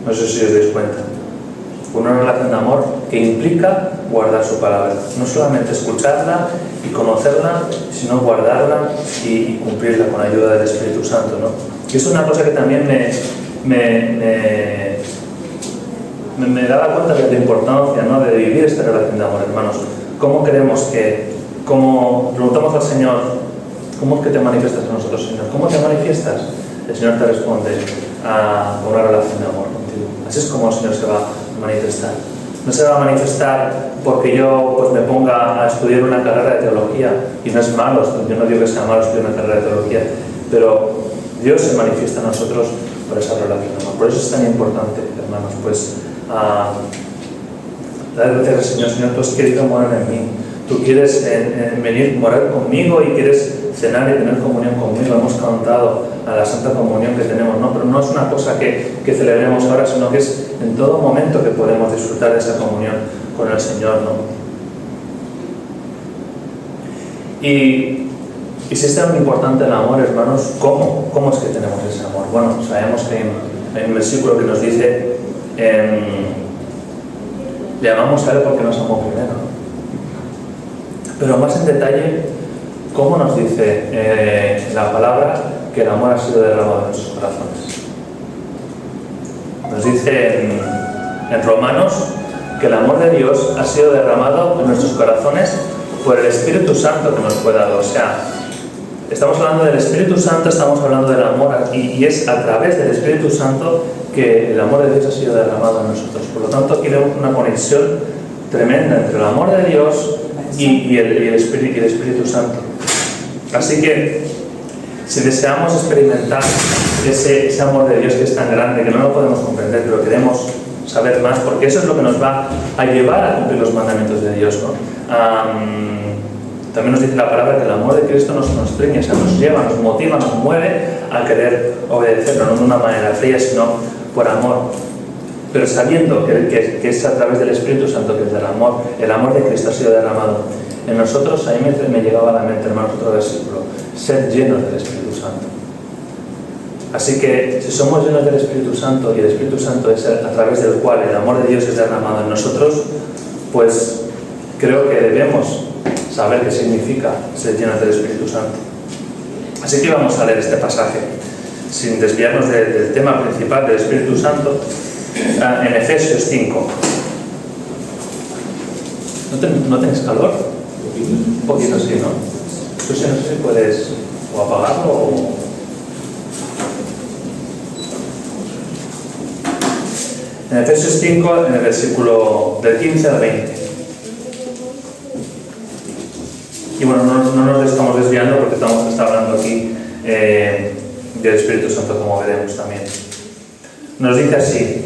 A: No sé si os dais cuenta. Con una relación de amor que implica guardar su palabra. No solamente escucharla y conocerla, sino guardarla y cumplirla con la ayuda del Espíritu Santo, ¿no? Y es una cosa que también me daba cuenta de la importancia, ¿no?, de vivir esta relación de amor, hermanos. ¿Cómo queremos como preguntamos al Señor, ¿cómo es que te manifiestas a nosotros, Señor? ¿Cómo te manifiestas? El Señor te responde, con una relación de amor contigo. Así es como el Señor se va a manifestar. No se va a manifestar porque yo pues, me ponga a estudiar una carrera de teología, y no es malo, yo no digo que sea malo estudiar una carrera de teología, pero Dios se manifiesta a nosotros por esa relación de amor. Por eso es tan importante, hermanos, pues dar gracias al Señor. Señor, tú has querido morar en mí, tú quieres venir, morar conmigo y quieres cenar y tener comunión conmigo. Hemos cantado a la Santa Comunión que tenemos, ¿no? Pero no es una cosa que celebremos ahora, sino que es en todo momento que podemos disfrutar de esa comunión con el Señor, ¿no? Y si es tan importante el amor, hermanos, ¿cómo es que tenemos ese amor? Bueno, sabemos que hay un versículo que nos dice le amamos a Él porque nos amó primero, ¿no? Pero más en detalle, ¿cómo nos dice la palabra que el amor ha sido derramado en nuestros corazones? Nos dice en Romanos que el amor de Dios ha sido derramado en nuestros corazones por el Espíritu Santo que nos fue dado. O sea, estamos hablando del Espíritu Santo, estamos hablando del amor, y es a través del Espíritu Santo que el amor de Dios ha sido derramado en nosotros. Por lo tanto, aquí vemos una conexión tremenda entre el amor de Dios y el Espíritu Santo. Así que, si deseamos experimentar ese amor de Dios que es tan grande, que no lo podemos comprender, pero queremos saber más, porque eso es lo que nos va a llevar a cumplir los mandamientos de Dios, ¿no? También nos dice la palabra que el amor de Cristo nos constriñe, o sea, nos lleva, nos motiva, nos mueve a querer obedecerlo, no de una manera fría, sino por amor. Pero sabiendo que es a través del Espíritu Santo que es el amor de Cristo ha sido derramado en nosotros. A mí me llegaba a la mente, hermanos, otro versículo: sed llenos del Espíritu Santo. Así que si somos llenos del Espíritu Santo, y el Espíritu Santo es a través del cual el amor de Dios es derramado en nosotros, pues creo que debemos saber qué significa ser llenos del Espíritu Santo. Así que vamos a leer este pasaje, sin desviarnos del tema principal del Espíritu Santo, en Efesios 5. ¿No tenéis calor? Un poquito sí, ¿no? Pues no sé si puedes o apagarlo o... En Efesios 5, en el versículo del 15 al 20. Y bueno, no nos estamos desviando porque está hablando aquí del Espíritu Santo, como veremos también. Nos dice así: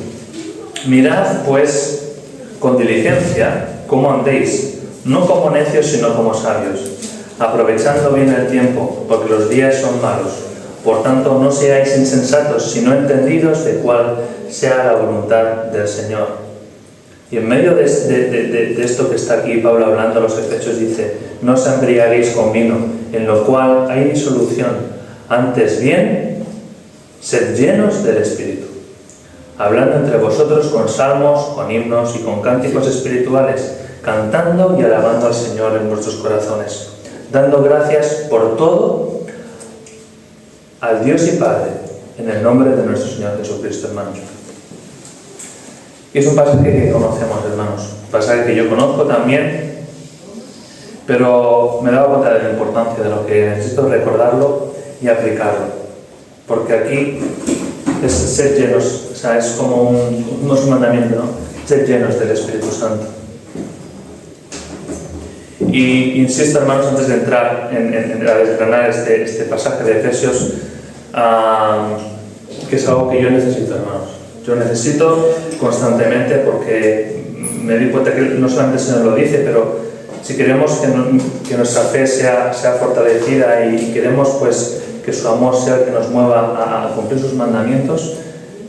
A: mirad pues con diligencia cómo andéis, no como necios sino como sabios, aprovechando bien el tiempo, porque los días son malos. Por tanto, no seáis insensatos, sino entendidos de cuál sea la voluntad del Señor. Y en medio de esto que está aquí Pablo hablando a los Efesios, dice: no os embriaguéis con vino, en lo cual hay disolución, antes bien, sed llenos del Espíritu, hablando entre vosotros con salmos, con himnos y con cánticos espirituales, cantando y alabando al Señor en vuestros corazones, dando gracias por todo al Dios y Padre, en el nombre de nuestro Señor Jesucristo, hermanos. Y es un pasaje que conocemos, hermanos, un pasaje que yo conozco también, pero me he dado cuenta de la importancia de lo que necesito recordarlo y aplicarlo, porque aquí es ser llenos, o sea, es como un mandamiento, ¿no? Ser llenos del Espíritu Santo. Y insisto, hermanos, antes de entrar a desgranar este pasaje de Efesios, que es algo que yo necesito, hermanos. Yo necesito constantemente, porque me di cuenta que no solamente el Señor lo dice, pero si queremos que nuestra fe sea fortalecida y queremos pues que su amor sea el que nos mueva a cumplir sus mandamientos,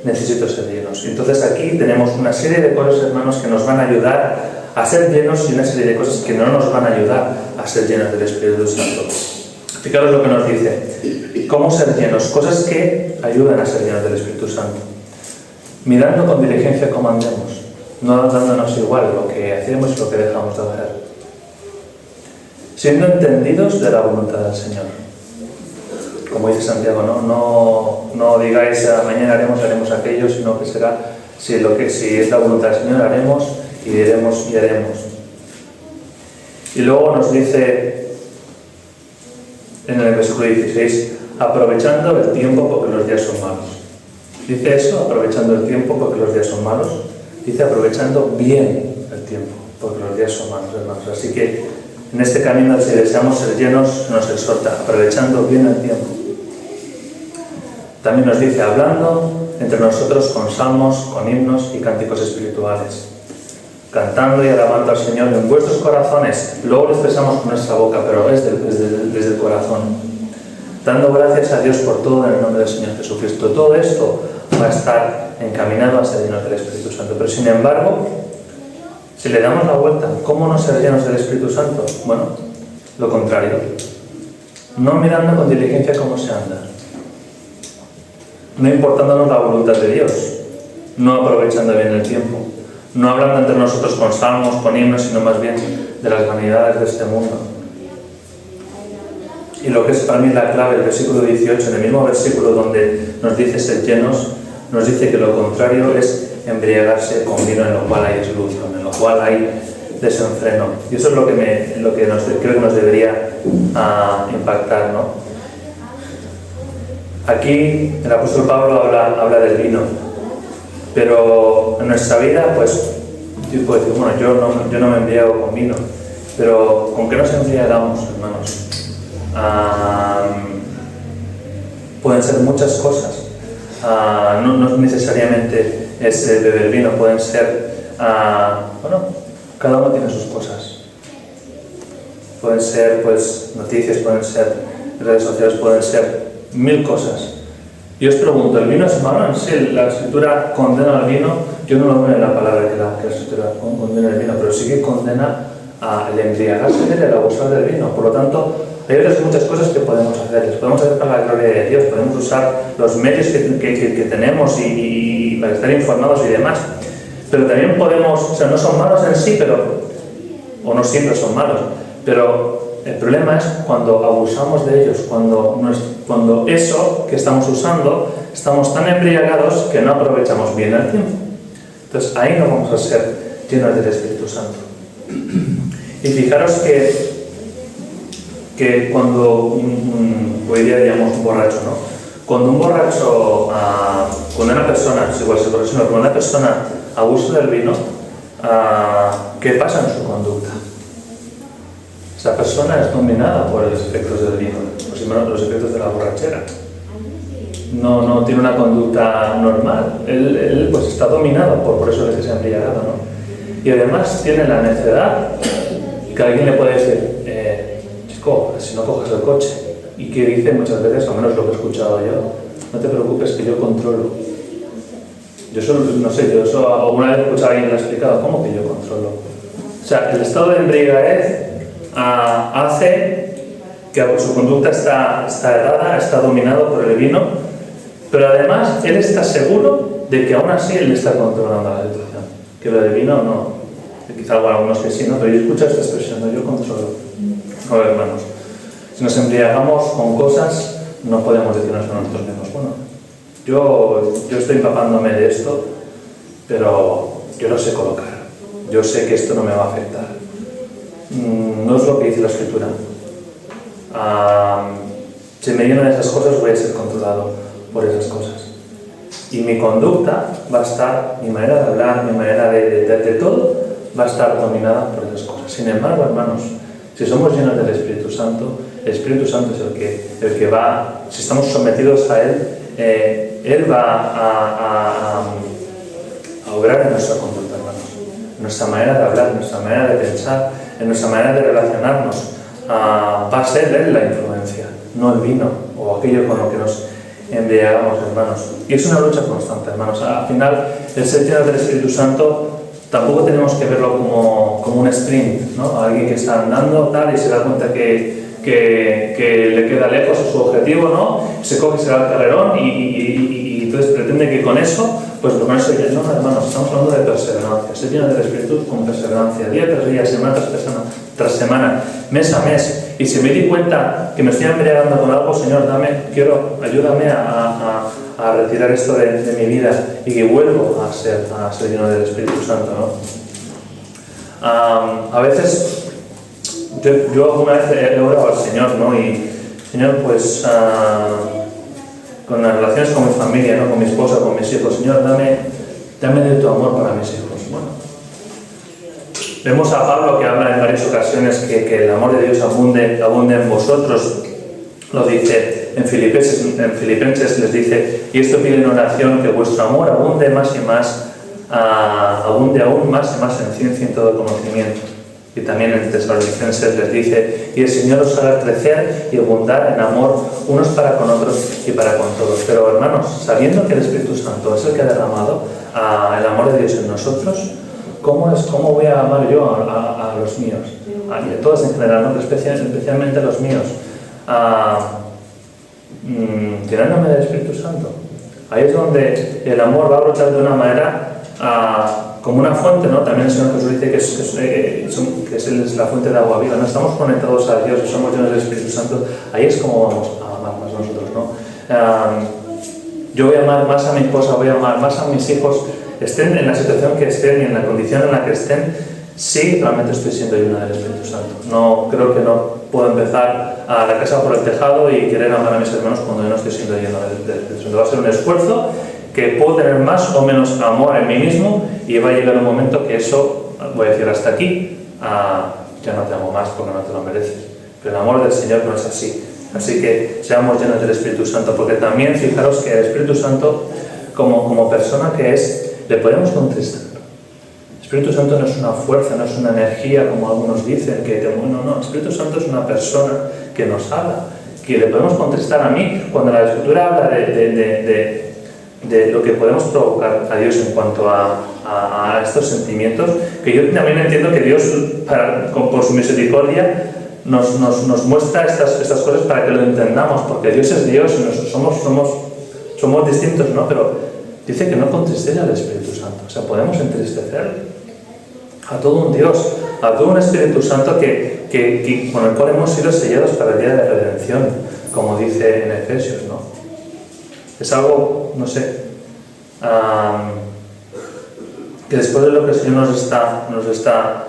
A: necesito ser llenos. Entonces aquí tenemos una serie de cosas, hermanos, que nos van a ayudar a ser llenos, y una serie de cosas que no nos van a ayudar a ser llenos del Espíritu Santo. Fijaros lo que nos dice: ¿cómo ser llenos? Cosas que ayudan a ser llenos del Espíritu Santo. Mirando con diligencia cómo andemos, no dándonos igual lo que hacemos y lo que dejamos de hacer. Siendo entendidos de la voluntad del Señor. Como dice Santiago, no digáis mañana haremos aquello, sino que será, si es la voluntad del Señor, haremos y diremos y haremos. Y luego nos dice en el versículo 16: aprovechando el tiempo porque los días son malos. Dice eso, aprovechando el tiempo porque los días son malos. Dice aprovechando bien el tiempo porque los días son malos, hermanos. Así que en este camino, si deseamos ser llenos, nos exhorta, aprovechando bien el tiempo. También nos dice, hablando entre nosotros con salmos, con himnos y cánticos espirituales, cantando y alabando al Señor en vuestros corazones. Luego lo expresamos con nuestra boca, pero es desde el corazón. Dando gracias a Dios por todo en el nombre del Señor Jesucristo. Todo esto va a estar encaminado a ser llenos del Espíritu Santo. Pero sin embargo, si le damos la vuelta, ¿cómo no ser llenos del Espíritu Santo? Bueno, lo contrario. No mirando con diligencia cómo se anda. No importándonos la voluntad de Dios. No aprovechando bien el tiempo. No hablando entre nosotros con salmos, con himnos, sino más bien de las vanidades de este mundo. Y lo que es para mí la clave, el versículo 18, en el mismo versículo donde nos dice ser llenos, nos dice que lo contrario es embriagarse con vino en lo cual hay disolución, en lo cual hay desenfreno. Y eso es lo que creo que nos debería impactar, ¿no? Aquí el apóstol Pablo habla del vino, pero en nuestra vida, pues, yo puedo decir, bueno, yo no me embriago con vino, pero ¿con qué nos embriagamos, hermanos? Pueden ser muchas cosas. No necesariamente es beber vino, pueden ser, bueno, cada uno tiene sus cosas. Pueden ser, pues, noticias, pueden ser redes sociales, pueden ser mil cosas. Y os pregunto, ¿el vino es malo en sí? ¿La Escritura condena al vino? Yo no lo veo en la palabra que la Escritura condena el vino, pero sí que condena el embriagarse y el abusar del vino. Por lo tanto, hay otras muchas cosas que podemos hacer. Les podemos hacer para la gloria de Dios, podemos usar los medios que tenemos y para estar informados y demás. Pero también podemos, o sea, no son malos en sí, o no siempre son malos, pero el problema es cuando abusamos de ellos, cuando eso que estamos usando, estamos tan embriagados que no aprovechamos bien el tiempo. Entonces ahí no vamos a ser llenos del Espíritu Santo. Y fijaros que cuando hoy día llamamos un borracho, ¿no? Cuando un borracho, cuando una persona, es igual se corresponde, cuando una persona abusa del vino, ¿qué pasa en su conducta? Esa persona es dominada por los efectos del vino, los efectos de la borrachera. No tiene una conducta normal. Él pues está dominado por eso es que se ha embriagado, ¿no? Y además tiene la necedad que alguien le puede decir, chico, si no coges el coche. Y que dice muchas veces, al menos lo que he escuchado yo, no te preocupes que yo controlo. Yo solo, no sé, yo eso alguna vez he escuchado a alguien que le ha explicado, ¿cómo que yo controlo? O sea, el estado de embriaguez hace que su conducta está errada, está dominado por el vino, pero además él está seguro de que aún así él está controlando la situación. Que lo del vino no, quizá algunos que sí, ¿no? Pero yo escucho esta expresión, ¿no? Yo controlo. No, hermanos, si nos embriagamos con cosas, no podemos decirnos a nosotros mismos, bueno, yo estoy empapándome de esto, pero yo lo sé colocar, yo sé que esto no me va a afectar. No es lo que dice la Escritura. Si me lleno de esas cosas, voy a ser controlado por esas cosas. Y mi conducta va a estar, mi manera de hablar, mi manera de todo, va a estar dominada por esas cosas. Sin embargo, hermanos, si somos llenos del Espíritu Santo, el Espíritu Santo es el que va, si estamos sometidos a Él va a obrar en nuestra conducta, hermanos. En nuestra manera de hablar, en nuestra manera de pensar, en nuestra manera de relacionarnos. Va a ser Él la influencia, no el vino o aquello con lo que nos embriagamos, hermanos. Y es una lucha constante, hermanos. Al final, el ser lleno del Espíritu Santo tampoco tenemos que verlo como un sprint, ¿no? Alguien que está andando tal y se da cuenta que le queda lejos a su objetivo, ¿no? Se coge, se da el carrerón y entonces pretende que con eso, pues con eso ya no, hermanos, estamos hablando de perseverancia. Ser lleno del Espíritu con perseverancia, día tras día, semana tras semana, mes a mes. Y si me di cuenta que me estoy embriagando con algo, Señor, ayúdame a retirar esto de mi vida y que vuelvo a ser lleno del Espíritu Santo, ¿no? A veces yo alguna vez he orado al Señor, ¿no? Y Señor, pues con las relaciones con mi familia, ¿no? Con mi esposa, con mis hijos. Señor, dame de tu amor para mis hijos. Bueno, vemos a Pablo que habla en varias ocasiones que el amor de Dios abunde en vosotros. Lo dice en Filipenses les dice, y esto pide en oración, que vuestro amor abunde más y más, abunde aún más y más en ciencia y en todo conocimiento. Y también en Tesalonicenses les dice, y el Señor os hará crecer y abundar en amor unos para con otros y para con todos. Pero hermanos, sabiendo que el Espíritu Santo es el que ha derramado el amor de Dios en nosotros, ¿cómo voy a amar yo a los míos? Y a todos en general, ¿no? Pero especialmente a los míos. Llenándome del Espíritu Santo. Ahí es donde el amor va a brotar de una manera como una fuente, ¿no? También el Señor Jesús dice que es la fuente de agua viva, ¿no? Estamos conectados a Dios, somos llenos del Espíritu Santo. Ahí es como vamos a amar más nosotros, ¿no? Yo voy a amar más a mi esposa, voy a amar más a mis hijos, estén en la situación que estén y en la condición en la que estén, sí, realmente estoy siendo lleno del Espíritu Santo. No creo que no puedo empezar a la casa por el tejado y querer amar a mis hermanos cuando yo no estoy siendo lleno del Espíritu Santo. Va a ser un esfuerzo que puedo tener más o menos amor en mí mismo y va a llegar un momento que eso, voy a decir hasta aquí, ya no te amo más porque no te lo mereces. Pero el amor del Señor no es así. Así que seamos llenos del Espíritu Santo, porque también fijaros que el Espíritu Santo, como persona que es, le podemos contristar. El Espíritu Santo no es una fuerza, no es una energía como algunos dicen, no, el Espíritu Santo es una persona que nos habla, que le podemos contristar a mí. Cuando la Escritura habla de lo que podemos provocar a Dios en cuanto a estos sentimientos, que yo también entiendo que Dios, por su misericordia, nos muestra estas cosas para que lo entendamos, porque Dios es Dios y nosotros somos distintos, ¿no? Pero dice que no contristéis al Espíritu Santo. O sea, podemos entristecer a todo un Dios, a todo un Espíritu Santo con el cual hemos sido sellados para el día de la redención, como dice en Efesios, ¿no? Es algo, no sé, que después de lo que el Señor nos está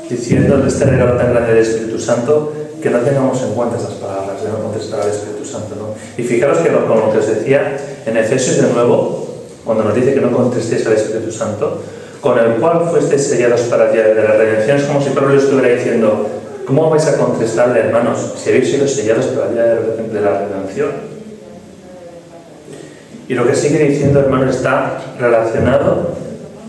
A: diciendo, de este regalo tan grande del Espíritu Santo, que no tengamos en cuenta esas palabras de no contestar al Espíritu Santo, ¿no? Y fijaros que con lo que os decía en Efesios de nuevo, cuando nos dice que no contestéis al Espíritu Santo, con el cual fuisteis sellados para el día de la redención, es como si Pablo le estuviera diciendo, ¿cómo vais a contestarle, hermanos, si habéis sido sellados para el día de la redención? Y lo que sigue diciendo, hermanos, está relacionado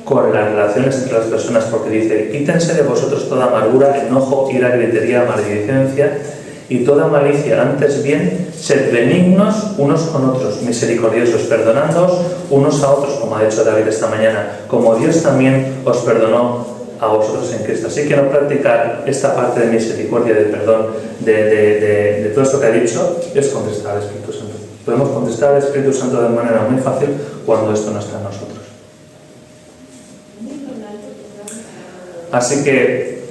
A: con las relaciones entre las personas, porque dice, quítense de vosotros toda amargura, enojo, ira, gritería, maledicencia y toda malicia. Antes bien, sed benignos unos con otros, misericordiosos, perdonándoos unos a otros, como ha dicho David esta mañana, como Dios también os perdonó a vosotros en Cristo. Así que no practicar esta parte de misericordia, de perdón, de todo esto que ha dicho, es contestar al Espíritu Santo. Podemos contestar al Espíritu Santo de manera muy fácil cuando esto no está en nosotros. Así que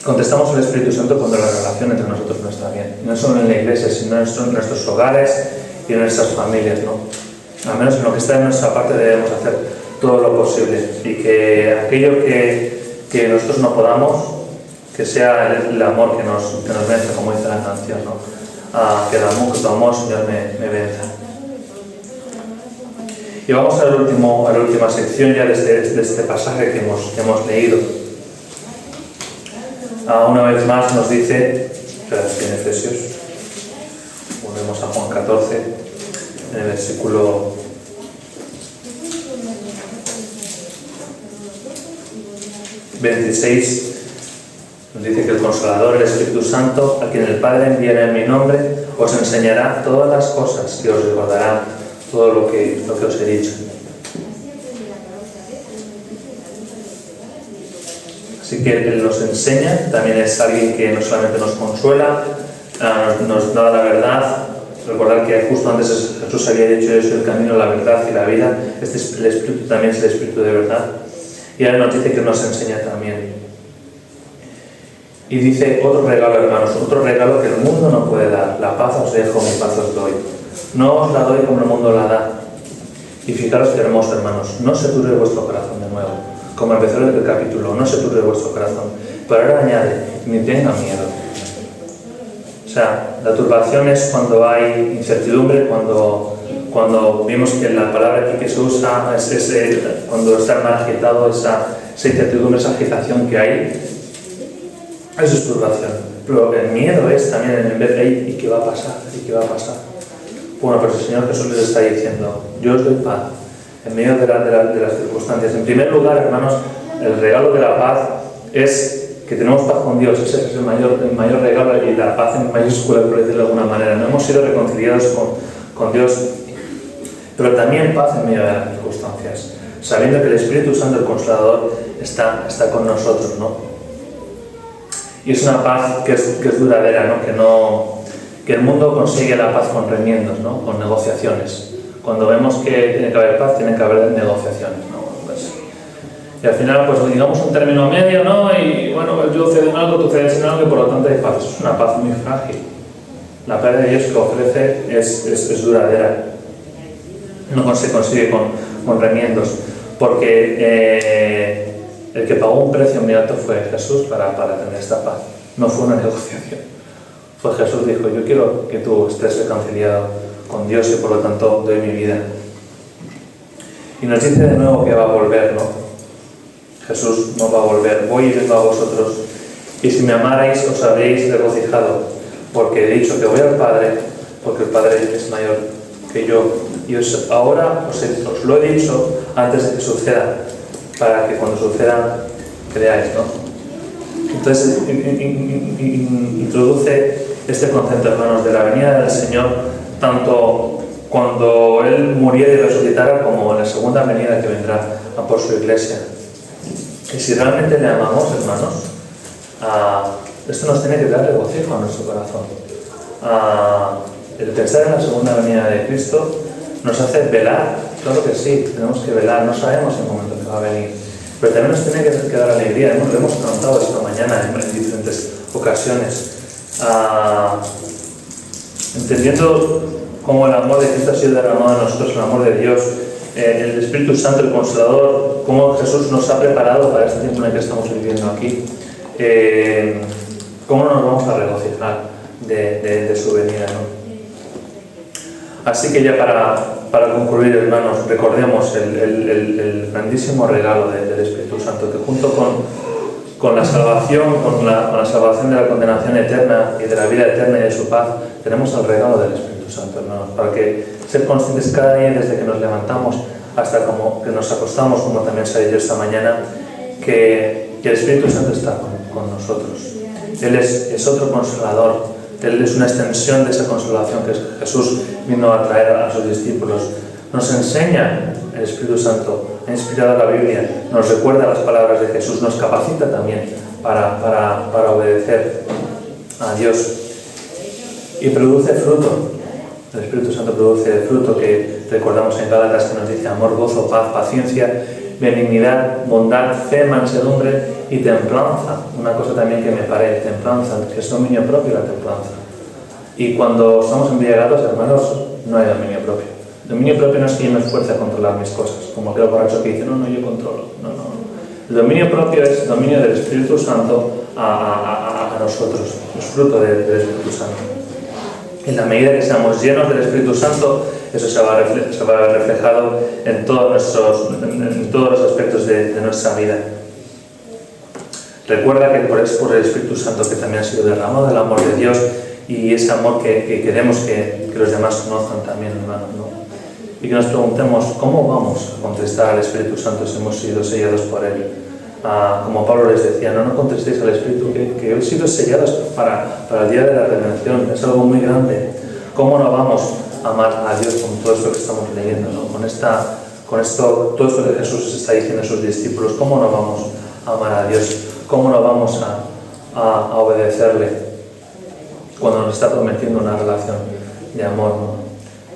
A: contestamos al Espíritu Santo cuando la relación entre nosotros no está bien. No solo en la iglesia, sino en nuestros hogares y en nuestras familias, ¿no? Al menos en lo que está en nuestra parte debemos hacer todo lo posible. Y que aquello que nosotros no podamos, que sea el amor que nos vence, como dice la canción, ¿no? Que tu amor, Señor, me venza. Y vamos a la última sección ya de este pasaje que hemos leído. Una vez más nos dice, en Efesios, volvemos a Juan 14, en el versículo 26, nos dice que el Consolador, el Espíritu Santo, a quien el Padre enviará en mi nombre, os enseñará todas las cosas y os recordará todo lo que os he dicho. Así que Él nos enseña, también es alguien que no solamente nos consuela, nos da la verdad. Recordar que justo antes Jesús había dicho, yo soy el camino, la verdad y la vida. El Espíritu también es el Espíritu de verdad. Y ahora nos dice que nos enseña también. Y dice otro regalo, hermanos, otro regalo que el mundo no puede dar. La paz os dejo, mi paz os doy. No os la doy como el mundo la da. Y fijaros que hermoso, hermanos, no se turbe vuestro corazón de nuevo. Como empezó el capítulo, no se turbe vuestro corazón. Pero ahora añade, ni tenga miedo. O sea, La turbación es cuando hay incertidumbre, cuando vimos que la palabra aquí que se usa es cuando está mal agitado, esa incertidumbre, esa agitación que hay, eso es turbación. Pero el miedo es también en vez de ¿y qué va a pasar? ¿Y qué va a pasar? Bueno, pues el Señor Jesús les está diciendo, yo os doy paz en medio de las circunstancias. En primer lugar, hermanos, el regalo de la paz es que tenemos paz con Dios. Ese es el mayor regalo, y la paz en mayúscula, por decirlo de alguna manera. No hemos sido reconciliados con Dios, pero también paz en medio de las circunstancias, sabiendo que el Espíritu Santo, el Consolador, está con nosotros, ¿no? Y es una paz que es duradera, ¿no? Que el mundo consigue la paz con remiendos, ¿no? Con negociaciones. Cuando vemos que tiene que haber paz, tienen que haber negociaciones, ¿no? Pues, y al final, pues digamos un término medio, ¿no? Y bueno, pues yo cedo en algo, tú cedes en algo, y por lo tanto hay paz. Es una paz muy frágil. La paz de Dios que ofrece es duradera. No se consigue con remiendos, porque el que pagó un precio inmediato fue Jesús para tener esta paz. No fue una negociación. Pues Jesús dijo, yo quiero que tú estés reconciliado con Dios y por lo tanto doy mi vida. Y nos dice de nuevo que va a volver, ¿no? Jesús no va a volver. Voy y vengo a vosotros, y si me amarais os habréis regocijado, porque he dicho que voy al Padre, porque el Padre es mayor que yo. Y ahora os lo he dicho antes de que suceda, para que cuando suceda creáis, ¿no? Entonces introduce este concepto, hermanos, de la venida del Señor, tanto cuando Él muriera y resucitara, como en la segunda venida que vendrá a por su iglesia. Y si realmente le amamos, hermanos, esto nos tiene que dar regocijo a nuestro corazón. El pensar en la segunda venida de Cristo nos hace velar. Claro que sí, tenemos que velar, no sabemos el momento que va a venir, pero también nos tiene que dar alegría. Lo hemos cantado esta mañana en diferentes ocasiones, entendiendo cómo el amor de Cristo ha sido derramado en nosotros, el amor de Dios, el Espíritu Santo, el Consolador, cómo Jesús nos ha preparado para este tiempo en el que estamos viviendo aquí. ¿Cómo nos vamos a regocijar de su venida, ¿no? Así que ya para concluir, hermanos, recordemos el grandísimo regalo del Espíritu Santo, que junto con la salvación, con la salvación de la condenación eterna y de la vida eterna y de su paz, tenemos el regalo del Espíritu Santo, hermanos, para que ser conscientes cada día, desde que nos levantamos hasta como que nos acostamos, como también se ha dicho esta mañana, que el Espíritu Santo está con nosotros. Él es otro consolador. Él es una extensión de esa consolación que Jesús vino a traer a sus discípulos. Nos enseña el Espíritu Santo, ha inspirado la Biblia, nos recuerda las palabras de Jesús, nos capacita también para obedecer a Dios. Y produce fruto. El Espíritu Santo produce fruto que recordamos en Gálatas, que nos dice amor, gozo, paz, paciencia, benignidad, bondad, fe, mansedumbre y templanza. Una cosa también que me parece, templanza, que es dominio propio, la templanza. Y cuando estamos embriagados, hermanos, no hay dominio propio. Dominio propio no es que yo me esfuerce a controlar mis cosas, como aquel borracho que dice, no, yo controlo. No. El dominio propio es dominio del Espíritu Santo a nosotros, es fruto del Espíritu Santo. En la medida que seamos llenos del Espíritu Santo, eso se va a ver reflejado en todos los aspectos de nuestra vida. Recuerda que es por el Espíritu Santo que también ha sido derramado el amor de Dios, y ese amor que queremos que los demás conozcan también, hermanos, ¿no? Y que nos preguntemos, ¿cómo vamos a contestar al Espíritu Santo si hemos sido sellados por Él? Como Pablo les decía, no contestéis al Espíritu, que hemos sido sellados para el día de la redención. Es algo muy grande. ¿Cómo no vamos a amar a Dios con todo esto que estamos leyendo, ¿no? Con esto, todo esto que Jesús está diciendo a sus discípulos? ¿Cómo no vamos a amar a Dios? ¿Cómo no vamos a obedecerle cuando nos está prometiendo una relación de amor, ¿no?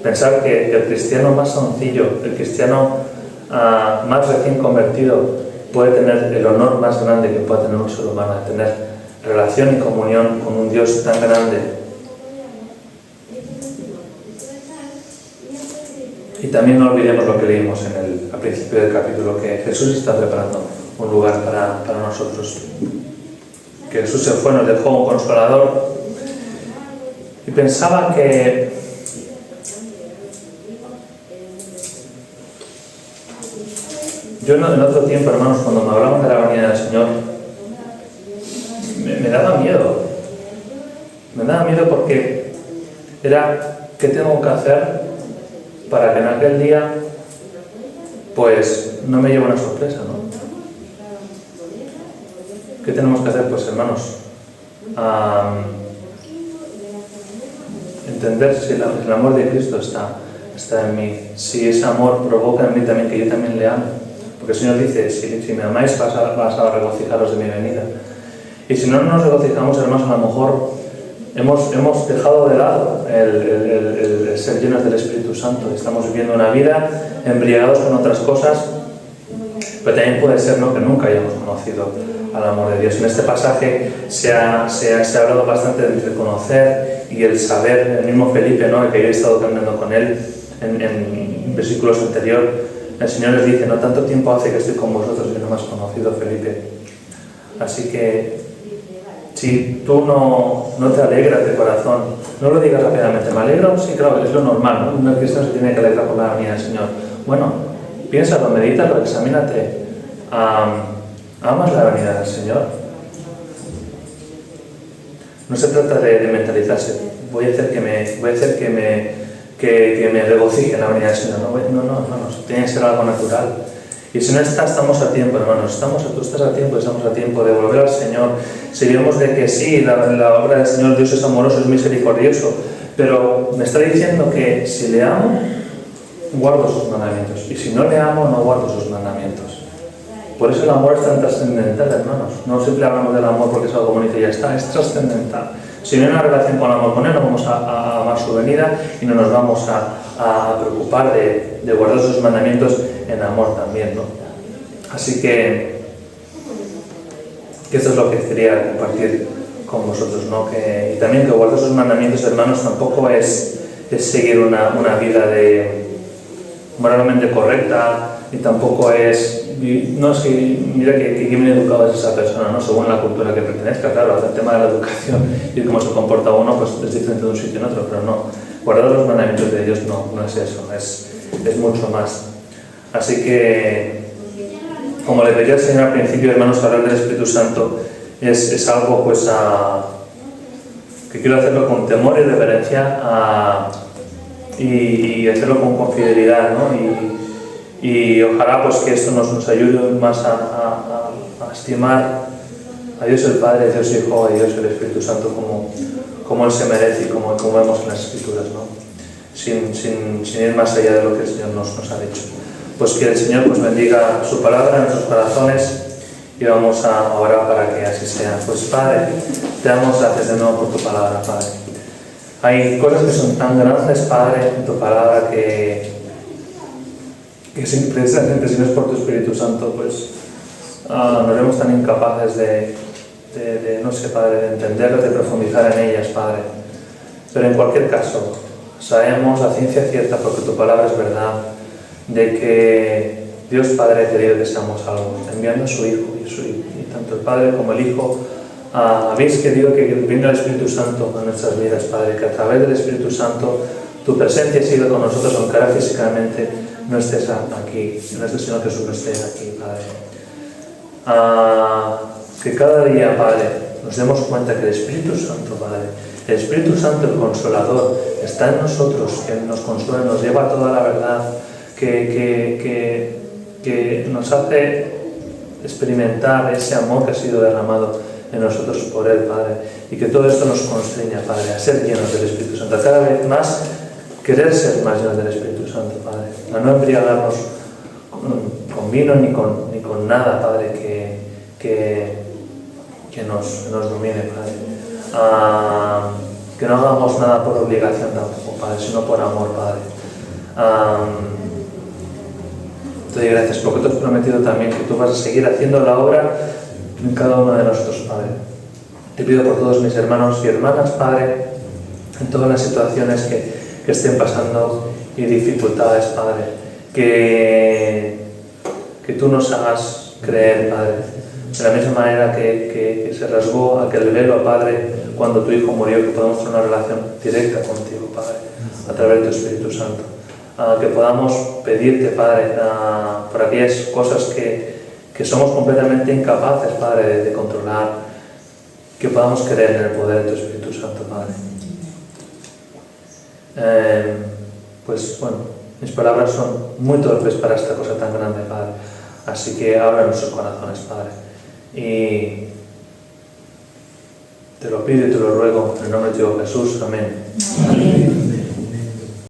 A: Pensar que el cristiano más sencillo, el cristiano más recién convertido, puede tener el honor más grande que pueda tener un ser humano, de tener relación y comunión con un Dios tan grande. Y también no olvidemos lo que leímos al principio del capítulo, que Jesús está preparando un lugar para nosotros. Que Jesús se fue, nos dejó un consolador, Y pensaba que yo en otro tiempo, hermanos, cuando me hablaban de la venida del Señor, me daba miedo. Me daba miedo porque era, ¿qué tengo que hacer para que en aquel día, pues, no me lleve una sorpresa, ¿no? ¿Qué tenemos que hacer, pues, hermanos? Entender si el amor de Cristo está en mí, si ese amor provoca en mí también que yo también le ame, porque el Señor dice, si me amáis vas a regocijaros de mi venida. Y si no nos regocijamos, hermanos, a lo mejor hemos dejado de lado el ser llenos del Espíritu Santo. Estamos viviendo una vida embriagados con otras cosas, pero también puede ser, ¿no?, que nunca hayamos conocido al amor de Dios. En este pasaje se ha hablado bastante del conocer y el saber. El mismo Felipe, ¿no?, que yo he estado caminando con él en versículos anteriores, el Señor les dice, no tanto tiempo hace que estoy con vosotros que no me has conocido, Felipe. Así que si tú no te alegras de corazón, no lo digas rápidamente, ¿me alegro? Sí, claro, es lo normal, ¿no? Un cristiano se tiene que alegrar por la venida del Señor. Bueno, piénsalo, medítalo, examínate. ¿Amas la venida del Señor? No se trata de mentalizarse, voy a hacer que me regocije en la venida del Señor. No, tiene que ser algo natural. Y si no estamos a tiempo, hermanos, tú estás a tiempo, estamos a tiempo de volver al Señor. Si vemos de que sí, la obra del Señor, Dios es amoroso, es misericordioso, pero me está diciendo que si le amo, guardo sus mandamientos, y si no le amo, no guardo sus mandamientos. Por eso el amor es tan trascendental, hermanos. No siempre hablamos del amor porque es algo bonito y ya está, es trascendental. Si no hay una relación con el amor con Él, no vamos a amar su venida y no nos vamos a preocupar de guardar sus mandamientos en amor también, ¿no? Así que esto es lo que quería compartir con vosotros, ¿no? Y también que guardar sus mandamientos, hermanos, tampoco es seguir una vida moralmente correcta, y tampoco es que mira que bien educado es esa persona, ¿no?, según la cultura que pertenezca. Claro, el tema de la educación y cómo se comporta uno, pues es diferente de un sitio en otro, pero no, guardar los mandamientos de Dios no es eso, es mucho más. Así que, como le pedí al Señor al principio, hermanos, hablar del Espíritu Santo es algo, pues, que quiero hacerlo con temor y reverencia y hacerlo con fidelidad, ¿no? Y ojalá, pues, que esto nos ayude más a estimar a Dios el Padre, a Dios el Hijo, a Dios el Espíritu Santo como Él se merece y como vemos en las Escrituras, ¿no? Sin ir más allá de lo que el Señor nos ha dicho. Pues que el Señor, pues, bendiga su palabra en nuestros corazones y vamos a orar para que así sea. Pues, Padre, te damos gracias de nuevo por tu palabra, Padre. Hay cosas que son tan grandes, Padre, en tu palabra que precisamente si no es por tu Espíritu Santo, pues nos vemos tan incapaces de no sé, Padre, de entenderlas, de profundizar en ellas, Padre. Pero en cualquier caso, sabemos a ciencia cierta, porque tu palabra es verdad, de que Dios Padre ha querido que seamos salvos, enviando a su Hijo, y tanto el Padre como el Hijo habéis querido que venga el Espíritu Santo a nuestras vidas, Padre, que a través del Espíritu Santo tu presencia siga con nosotros, aunque ahora físicamente no estés aquí, no estés, Señor Jesús, no estés aquí, Padre. Que cada día, Padre, nos demos cuenta que el Espíritu Santo, Padre, el Espíritu Santo, el Consolador, está en nosotros, que nos consuela, nos lleva a toda la verdad, que nos hace experimentar ese amor que ha sido derramado en nosotros por Él, Padre, y que todo esto nos constriña, Padre, a ser llenos del Espíritu Santo, a cada vez más querer ser más llenos del Espíritu Santo, Padre, a no embriagarnos con vino ni con nada, Padre, que nos domine, Padre, que no hagamos nada por obligación tampoco, Padre, sino por amor, Padre. Te doy gracias porque tú has prometido también que tú vas a seguir haciendo la obra en cada uno de nosotros, Padre. Te pido por todos mis hermanos y hermanas, Padre, en todas las situaciones que estén pasando y dificultades, Padre, que tú nos hagas creer, Padre. De la misma manera que se rasgó aquel velo, Padre, cuando tu Hijo murió, que podamos tener una relación directa contigo, Padre, a través de tu Espíritu Santo. Que podamos pedirte, Padre, por aquellas cosas que somos completamente incapaces, Padre, de controlar, que podamos creer en el poder de tu Espíritu Santo, Padre. Pues bueno, mis palabras son muy torpes para esta cosa tan grande, Padre. Así que abra nuestros corazones, Padre. Y te lo pido y te lo ruego en el nombre de Dios Jesús. Amén.
B: Amén.